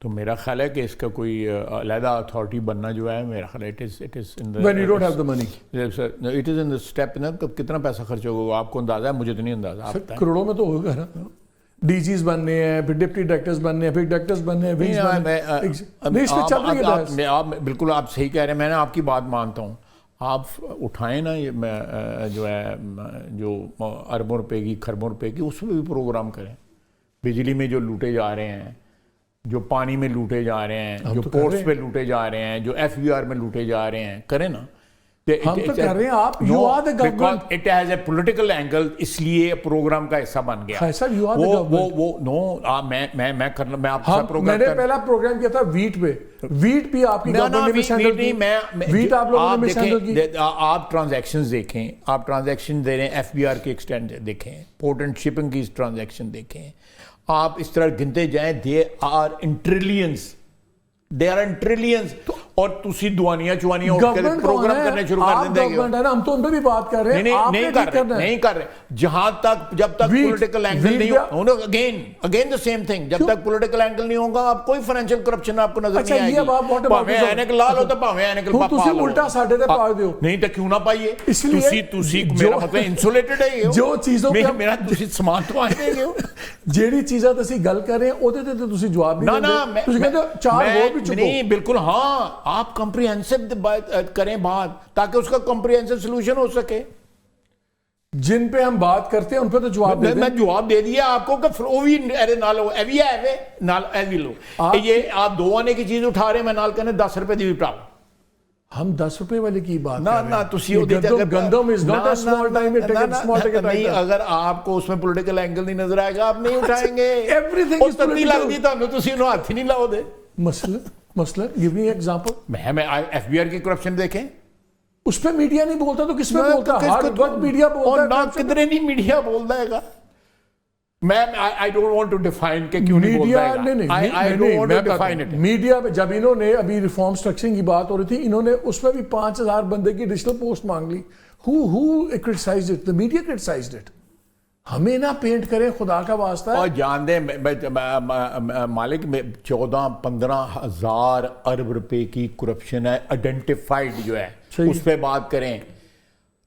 تو میرا خیال ہے کہ اس کا کوئی علیحدہ اتھارٹی بننا جو ہے میرا خیال ہے it is in the when you don't have the money. It is in the step نا. کتنا پیسہ خرچ ہوگا آپ کو اندازہ ہے؟ مجھے تو نہیں اندازہ. آپ بتائیں. کروڑوں میں تو ہوگا نا. ڈی جیز بننے ہیں, پھر ڈپٹی ڈائریکٹرز بننے ہیں, پھر ڈائریکٹرز بننے ہیں, ونگز بننے ہیں. اس پہ چل رہی ہے. آپ بالکل آپ صحیح کہہ رہے ہیں. میں نے آپ کی بات مانتا ہوں. آپ اٹھائیں نا یہ جو ہے جو اربوں روپے کی کھربوں روپے کی اس میں بھی پروگرام کریں. بجلی میں جو لوٹے جا رہے ہیں, جو پانی میں لوٹے جا رہے ہیں, جو پورٹس پہ لوٹے جا رہے ہیں, جو ایف بی آر میں لوٹے جا رہے ہیں, کریں نا. ہم تو کر رہے ہیں. آپ you are the government. It has a political angle, اس لیے پروگرام کا حصہ بن گیا. صاحب یو آر دا گورنمنٹ. وہ نو میں کرنا میں آپ سے پروگرام. میں نے پہلا پروگرام کیا تھا ویٹ پہ. ویٹ بھی آپ کی گورنمنٹ نے مس ہینڈل کی. ویٹ آپ لوگوں نے مس ہینڈل کی. آپ ٹرانزیکشنز دیکھیں, آپ ٹرانزیکشن دے رہے ہیں ایف بی آر کے ایکسٹینڈ دیکھیں, پورٹ اینڈ شپنگ کی ٹرانزیکشن دیکھیں. آپ اس طرح گنتے جائیں. They are in trillions. اور تسی دوانیاں چوانیاں پروگرام کرنے شروع کر دیں گے. ہم تو ان پہ بھی بات کر رہے ہیں. نہیں کر رہے. جہاں تک جب تک پولیٹیکل اینگل نہیں ہوگا, اگین دا سیم تھنگ, جب تک پولیٹیکل اینگل نہیں ہوگا آپ کوئی فائنینشیل کرپشن آپ کو نظر نہیں آئے گی. پاویں اینک لا لو تو پاویں اینک پا لو. تسی الٹا ساڈے تے پا دیو. نہیں تو کیوں نہ پائیے. تسی میرا مطلب انسولیٹڈ ہے. جو چیزوں پہ میرا تسی سامان تو آنے گے. جیڑی چیزاں تسی گل کر رہے ہیں اودے تے تسی جواب نہیں دیندے. تسی کہندے چار ہور بھی چکو. نہیں بالکل ہاں, آپ کمپریہنسو کریں بات تاکہ اس کا کمپریہنسو سلوشن ہو سکے. جن پہ ہم بات کرتے ہیں ان پہ تو جواب دے دیں. میں جواب دے دیا آپ کو کہ فلو بھی نالو ایوی ہے نال ایوی لو. یہ آپ 2 آنے کی چیز اٹھا رہے ہیں, میں نال کہنے 10 روپے دی اٹھا. ہم 10 روپے والی کی بات کر رہے ہیں. گندم is not a small time small ticket. نہیں, اگر آپ کو اس میں پولیٹیکل اینگل نہیں نظر آئے گا آپ نہیں اٹھائیں گے. Every thing is political. ہاتھ ہی نہیں لاؤ دے. مثلا گیو می ایگزامپل. میں ایف بی آر کی کرپشن دیکھیں, اس پہ میڈیا نہیں بولتا تو کس میں بولتا؟ ہر وقت میڈیا بولتا ہے. اور کدھر نہیں میڈیا بولتا ہے گا. میں I don't want to define کہ کیوں نہیں بولتا ہے گا. I don't want to define it. Media پہ جب انہوں نے ابھی ریفارم سٹرکچرنگ کی بات ہو رہی تھی, انہوں نے اس میں بھی 5000 بندے کی ایڈیشنل پوسٹ مانگ لی. Who criticized it? The media criticized it. ہمیں نہ پینٹ کریں خدا کا واسطہ. اور جان دیں مالک 14-15 ہزار ارب روپے کی کرپشن ہے آئیڈینٹیفائڈ جو ہے, اس پہ بات کریں.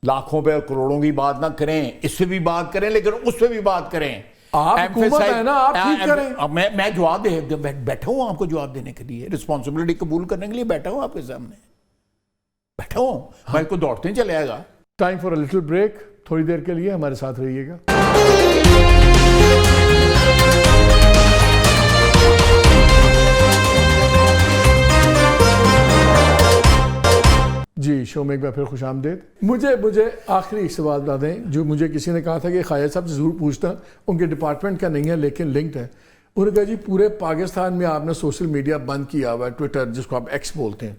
لاکھوں پہ کروڑوں کی بات نہ کریں, اس پہ بھی بات کریں لیکن اس پہ بھی بات کریں. آپ حکومت ہے نا, آپ ٹھیک کریں. میں جواب بیٹھا ہوں آپ کو جواب دینے کے لیے, رسپانسبلٹی قبول کرنے کے لیے بیٹھا ہوں آپ کے سامنے. بیٹھا ہوں میں کو دوڑتے ہی چلے گا. Time for a little break. تھوڑی دیر کے لیے ہمارے ساتھ رہیے گا. جی شو میں ایک بار پھر خوش آمدید. مجھے آخری ایک سوال بتا دیں جو مجھے کسی نے کہا تھا کہ خواجہ صاحب سے ضرور پوچھتا, ان کے ڈپارٹمنٹ کا نہیں ہے لیکن لنکڈ ہے. انہوں نے کہا جی پورے پاکستان میں آپ نے سوشل میڈیا بند کیا ہوا ہے, ٹویٹر جس کو آپ ایکس بولتے ہیں.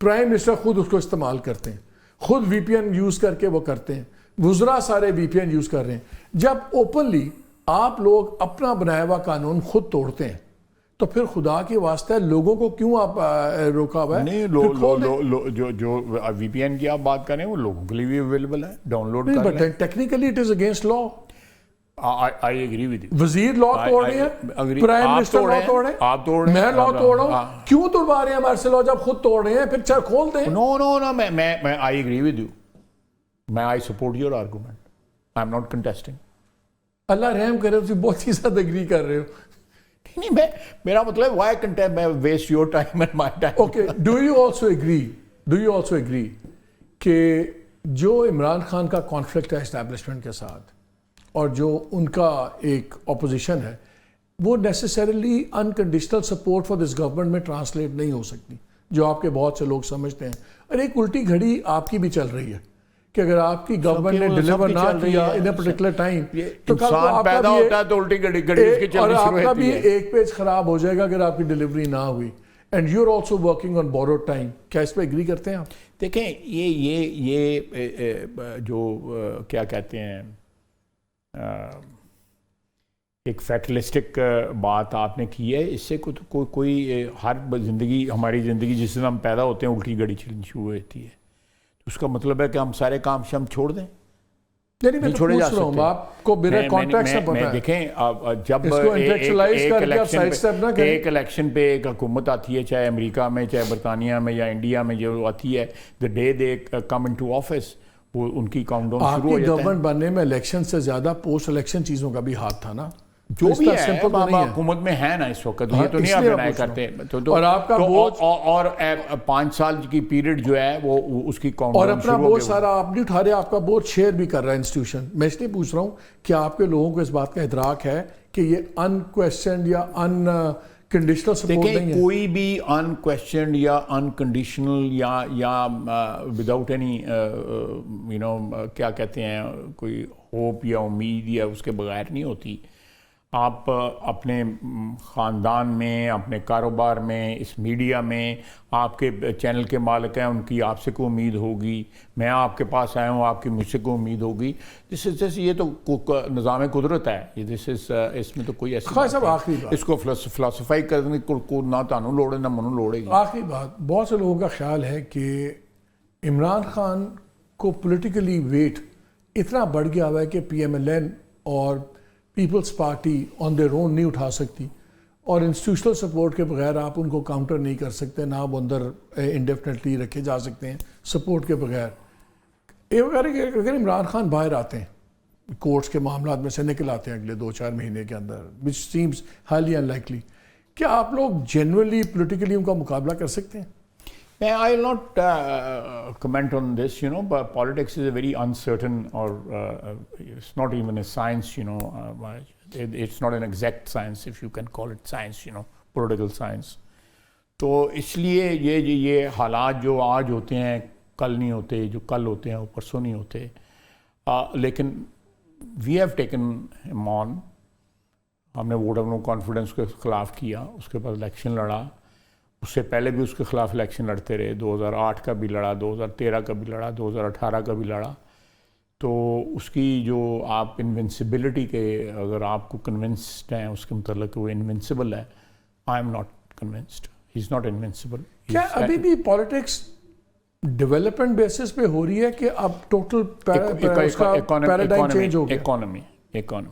پرائم منسٹر خود اس کو استعمال کرتے ہیں, خود وی پی این یوز کر کے وہ کرتے ہیں, وزراء سارے وی پی این یوز کر رہے ہیں. جب اوپنلی آپ لوگ اپنا بنایا ہوا قانون خود توڑتے ہیں تو پھر خدا کے واسطے لوگوں کو کیوں آپ روکا ہوا ہے؟ نہیں, جو وی پی این کی آپ بات کریں وہ لوگوں کے لیے بھی اویلیبل ہے, ڈاؤن لوڈ کر لیں. But technically it is against law. I agree with you. وزیر لا توڑ رہے ہیں, پرائم منسٹر لا توڑ رہے ہیں, آپ توڑ رہے ہیں, میں لا توڑ رہا ہوں. کیوں توڑوا رہے ہیں ہمارے سے لا جب خود توڑ رہے ہیں؟ پھر چل کھول دیں. No, میں I agree with you. میں I support your argument. I'm not contesting. اللہ رحم کرے, تم بہت ہی زیادہ اگری کر رہے ہو. نہیں, میرا مطلب why contest, میں waste your time and my time. Okay, do you also agree کہ جو عمران خان کا کانفلکٹ ہے اسٹیبلشمنٹ کے ساتھ اور جو ان کا ایک اپوزیشن ہے, وہ necessarily unconditional support for this government میں ٹرانسلیٹ نہیں ہو سکتی, جو آپ کے بہت سے لوگ سمجھتے ہیں. اور ایک الٹی گھڑی آپ کی بھی چل رہی ہے کہ اگر آپ کی گورنمنٹ نے ڈیلیور نہ کیا ان اے پرٹیکولر ٹائم تو انسان پیدا ہوتا ہے تو الٹی گھڑی اس کی چلنی شروع ہوتی ہے, اور آپ کا بھی ایک پیج خراب ہو جائے گا اگر آپ کی ڈیلیوری نہ ہوئی. And you are also working on borrowed time. کیا اس پہ ایگری کرتے ہیں آپ؟ دیکھیں یہ جو کیا کہتے ہیں ایک فیٹلسٹک بات آپ نے کی ہے, اس سے کوئی ہر زندگی, ہماری زندگی جس دن ہم پیدا ہوتے ہیں الٹی گھڑی چلنی شروع ہوتی ہے, تو اس کا مطلب ہے کہ ہم سارے کام شام چھوڑ دیں. یعنی میں چھوڑے جا سکتے ہیں. آپ کو میرا کانٹیکٹ سے پتہ ہے. دیکھیں جب اس کو intellectualize کر کے آپ side step نہ کریں. ایک الیکشن پہ ایک حکومت آتی ہے, چاہے امریکہ میں, چاہے برطانیہ میں یا انڈیا میں جو آتی ہے, the day they come into office وہ ان کی کاؤنٹ ڈاؤن شروع ہو جاتا ہے. آپ کی جاتا ہے. گورنمنٹ بننے میں الیکشن سے زیادہ پوسٹ الیکشن چیزوں کا بھی ہاتھ تھا نا, جو بھی ہے حکومت میں ہے نا اس وقت, یہ تو نہیں آپ ڈینائی کرتے. اور آپ کا بوجھ اور 5 سال کی پیریڈ جو ہے وہ اس کی کاؤنٹ اور ڈاؤن اپنا شروع ہو بوجھ گیا. سارا آپ نہیں اٹھا رہے, آپ کا بوجھ شیئر بھی کر رہا ہے انسٹیٹیوشن. میں اس لیے پوچھ رہا ہوں کہ آپ کے لوگوں کو اس بات کا ادراک ہے کہ یہ ان کویسچنڈ یا ان کنڈیشنل سپورٹ نہیں ہے. کوئی بھی ان کویسچنڈ یا ان کنڈیشنل یا وداؤٹ اینی یو نو کیا کہتے ہیں, کوئی ہوپ یا امید یا اس کے بغیر نہیں ہوتی. آپ اپنے خاندان میں, اپنے کاروبار میں, اس میڈیا میں, آپ کے چینل کے مالک ہیں, ان کی آپ سے کوئی امید ہوگی. میں آپ کے پاس آیا ہوں, آپ کی مجھ سے کوئی امید ہوگی. یہ تو نظام قدرت ہے. اس میں تو کوئی ایسی اس کو فلاسفائی کرنے کو نہ تانوں لوڑے نہ منوں لوڑے گی. آخری بات, بہت سے لوگوں کا خیال ہے کہ عمران خان کو پولیٹیکلی ویٹ اتنا بڑھ گیا ہوا ہے کہ پی ایم ایل این اور People's Party on their own نہیں اٹھا سکتی, اور انسٹیٹیوشنل سپورٹ کے بغیر آپ ان کو کاؤنٹر نہیں کر سکتے, نہ وہ اندر انڈیفینیٹلی رکھے جا سکتے ہیں سپورٹ کے بغیر. اگر عمران خان باہر آتے ہیں, کورٹس کے معاملات میں سے نکل آتے ہیں اگلے 2-4 مہینے کے اندر, وچ سیمز ہائیلی ان لائکلی, کیا آپ لوگ جنرلی پولیٹیکلی ان کا مقابلہ کر سکتے ہیں؟ I will not comment on this, but politics is a very uncertain, or it's not even a science, it's not an exact science, if you can call it science, political science. تو اس لیے یہ حالات جو آج ہوتے ہیں کل نہیں ہوتے, جو کل ہوتے ہیں وہ پرسوں نہیں ہوتے. لیکن we have taken him on. ہم نے ووٹ آف نو کانفیڈنس کے خلاف کیا, اس کے بعد الیکشن لڑا, اس سے پہلے بھی اس کے خلاف الیکشن لڑتے رہے, 2008 کا بھی لڑا, 2013 کا بھی لڑا, 2018 کا بھی لڑا. تو اس کی جو آپ انوینسیبلٹی کے اگر آپ کو کنونسڈ ہیں اس کے متعلق وہ انوینسیبل ہے, I am not convinced, he is not invincible. کیا ابھی بھی پالیٹکس ڈیولپمنٹ بیسس پہ ہو رہی ہے کہ اب ٹوٹل پیراڈائم چینج ہو گیا؟ Economy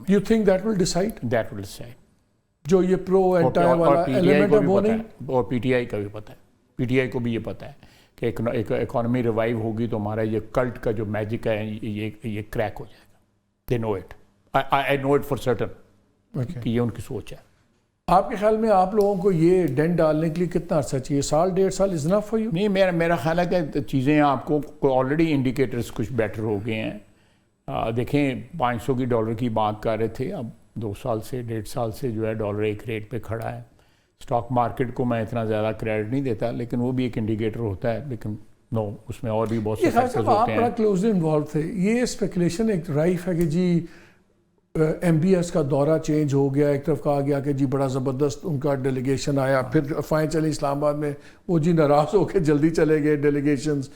you think that will decide جو یہ پرو اینٹا والا ایلیمنٹ ہے وہ نہیں؟ اور پی ٹی آئی کا بھی پتہ ہے, پی ٹی آئی کو بھی یہ پتہ ہے کہ ایک اکانومی ریوائیو ہوگی تو ہمارا یہ کلٹ کا جو میجک ہے یہ کریک ہو جائے گا. They know it, I know it for certain کہ یہ ان کی سوچ ہے. آپ کے خیال میں آپ لوگوں کو یہ ڈینٹ ڈالنے کے لیے کتنا عرصہ چاہیے؟ 1.5 سال از انف فار یو؟ نہیں, میرا خیال ہے کہ چیزیں آپ کو آلریڈی انڈیکیٹرز کچھ بیٹر ہو گئے ہیں. دیکھیں $500 کی بات کر رہے تھے, اب 2 سال سے 1.5 سال سے جو ہے ڈالر ایک ریٹ پہ کھڑا ہے. اسٹاک مارکیٹ کو میں اتنا زیادہ کریڈٹ نہیں دیتا, لیکن وہ بھی ایک انڈیکیٹر ہوتا ہے. لیکن نو, اس میں اور بھی بہت سے فیکٹرز ہوتے ہیں. آپ بڑا کلوزلی انوالو تھے. یہ اسپیکولیشن ایک رائف ہے کہ جی ایم بی ایس کا دورہ چینج ہو گیا, ایک طرف کہا گیا کہ جی بڑا زبردست ان کا ڈیلیگیشن آیا, پھر افواہیں چلی اسلام آباد میں وہ جی ناراض ہو کے جلدی چلے گئے ڈیلیگیشنز,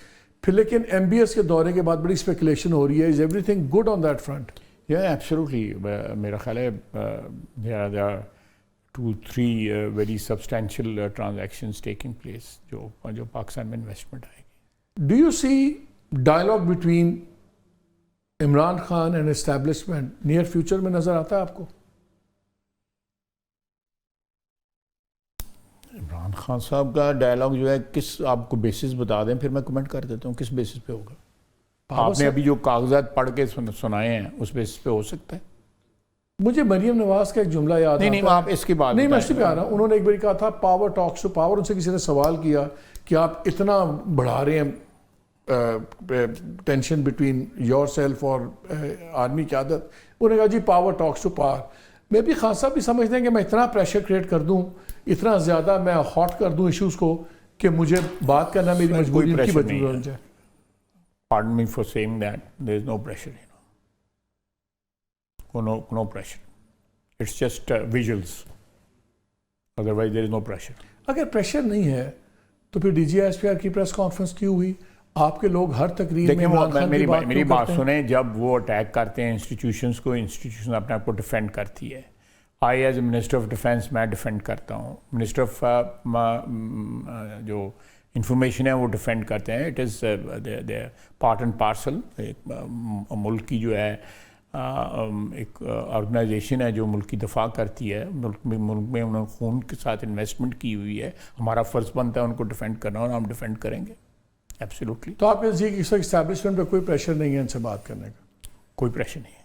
پھر لیکن ایم بی ایس کے دورے کے بعد بڑی اسپیکولیشن ہو رہی ہے. Is every thing good on that front? Yeah, absolutely. میرا خیال ہے there are 2-3 very substantial transactions taking place جو پاکستان میں انویسٹمنٹ آئے گی. Do you see dialogue between Imran Khan and establishment near future میں نظر آتا ہے آپ کو؟ عمران خان صاحب کا ڈائلاگ جو ہے کس, آپ کو بیسس بتا دیں پھر میں کمنٹ کر دیتا ہوں کس بیسس پہ ہوگا. آپ نے ابھی جو کاغذات پڑھ کے سنائے ہیں اس بیسس پہ ہو سکتا ہے. مجھے مریم نواز کا ایک جملہ یاد آتا ہے. نہیں آپ اس کی بات نہیں, میں اس پہ آ رہا ہوں. انہوں نے ایک بار کہا تھا پاور ٹاکس ٹو پاور. ان سے کسی نے سوال کیا کہ آپ اتنا بڑھا رہے ہیں ٹینشن بٹوین یور سیلف اور آرمی کی عادت. انہوں نے کہا جی پاور ٹاکس ٹو پاور. میں بھی خان صاحب بھی سمجھتے ہیں کہ میں اتنا پریشر کریٹ کر دوں, اتنا زیادہ میں ہاٹ کر دوں ایشوز کو کہ مجھے بات کرنا میری مجبوری کی وجہ بن جائے. Pardon me for saying that. There is no pressure, No pressure. It's just visuals. Otherwise, there is no pressure. اگر پریشر نہیں ہے تو پھر D G S P R کی پریس کانفرنس کیوں ہوئی؟ آپ کے لوگ ہر تقریر میں میری بات سنیں, جب وہ اٹیک کرتے ہیں انسٹیٹیوشنس کو, انسٹیٹیوشن اپنے آپ کو ڈیفینڈ کرتی ہے. I as a minister of defence میں ڈیفینڈ کرتا ہوں. منسٹر آف جو انفارمیشن ہے وہ ڈیفینڈ کرتے ہیں. It is part and parcel. ملک کی جو ہے ایک آرگنائزیشن ہے جو ملک کی دفاع کرتی ہے, ملک میں انہوں نے خون کے ساتھ انویسٹمنٹ کی ہوئی ہے. ہمارا فرض بنتا ہے ان کو ڈیفینڈ کرنا, اور ہم ڈیفینڈ کریں گے ایبسلیوٹلی. تو آپ کے نزدیک اس وقت اسٹیبلشمنٹ پہ کوئی پریشر نہیں ہے ان سے بات کرنے کا؟ کوئی پریشر نہیں ہے.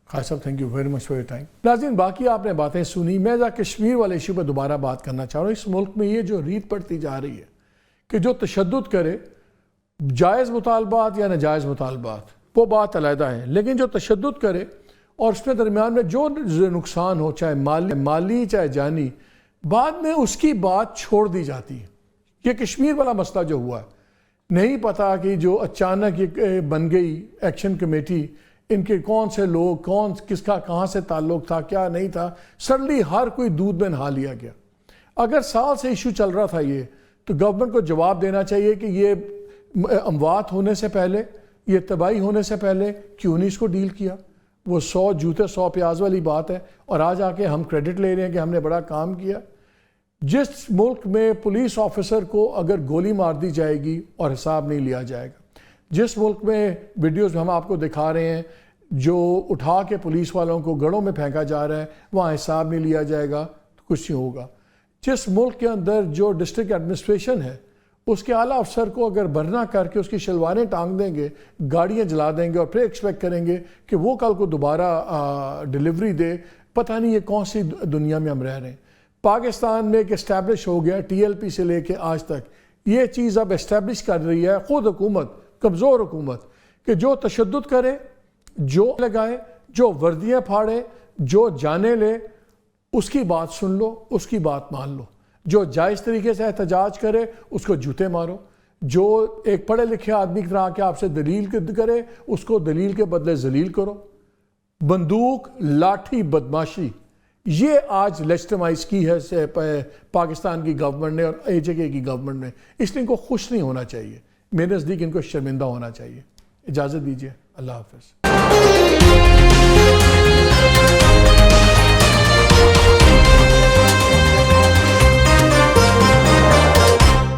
خالد صاحب thank you very much for your time. ناظرین باقی آپ نے باتیں سنی. میں کشمیر والے ایشو پہ دوبارہ بات کرنا چاہ رہا ہوں. اس ملک میں یہ جو ریت پڑتی جا رہی ہے کہ جو تشدد کرے, جائز مطالبات یا ناجائز مطالبات وہ بات علیحدہ ہے, لیکن جو تشدد کرے اور اس میں درمیان میں جو نقصان ہو, چاہے مالی چاہے جانی, بعد میں اس کی بات چھوڑ دی جاتی ہے. یہ کشمیر والا مسئلہ جو ہوا ہے, نہیں پتا کہ جو اچانک یہ بن گئی ایکشن کمیٹی, ان کے کون سے لوگ, کس کا کہاں سے تعلق تھا, کیا نہیں تھا, سڈنلی ہر کوئی دودھ میں نہا لیا گیا. اگر سال سے ایشو چل رہا تھا یہ, تو گورنمنٹ کو جواب دینا چاہیے کہ یہ اموات ہونے سے پہلے, یہ تباہی ہونے سے پہلے کیوں نہیں اس کو ڈیل کیا. وہ 100 جوتے 100 پیاز والی بات ہے, اور آج آ کے ہم کریڈٹ لے رہے ہیں کہ ہم نے بڑا کام کیا. جس ملک میں پولیس آفیسر کو اگر گولی مار دی جائے گی اور حساب نہیں لیا جائے گا, جس ملک میں ویڈیوز میں ہم آپ کو دکھا رہے ہیں جو اٹھا کے پولیس والوں کو گڑھوں میں پھینکا جا رہا ہے, وہاں حساب نہیں لیا جائے گا تو کچھ نہیں ہوگا. جس ملک کے اندر جو ڈسٹرکٹ ایڈمنسٹریشن ہے, اس کے اعلیٰ افسر کو اگر برنا کر کے اس کی شلواریں ٹانگ دیں گے, گاڑیاں جلا دیں گے, اور پھر ایکسپیکٹ کریں گے کہ وہ کل کو دوبارہ ڈیلیوری دے, پتہ نہیں یہ کون سی دنیا میں ہم رہ رہے ہیں. پاکستان میں ایک اسٹیبلش ہو گیا TLP سے لے کے آج تک, یہ چیز اب اسٹیبلش کر رہی ہے خود حکومت, کمزور حکومت, کہ جو تشدد کرے, جو لگائے, جو وردیاں پھاڑے, جو جانے لے, اس کی بات سن لو, اس کی بات مان لو. جو جائز طریقے سے احتجاج کرے اس کو جوتے مارو. جو ایک پڑھے لکھے آدمی کی طرح کہ آپ سے دلیل کرے, اس کو دلیل کے بدلے ذلیل کرو. بندوق, لاٹھی, بدماشی, یہ آج لیجٹمائز کی ہے پاکستان کی گورنمنٹ نے اور AJK کی گورنمنٹ نے. اس لیے ان کو خوش نہیں ہونا چاہیے, میرے نزدیک ان کو شرمندہ ہونا چاہیے. اجازت دیجیے, اللہ حافظ.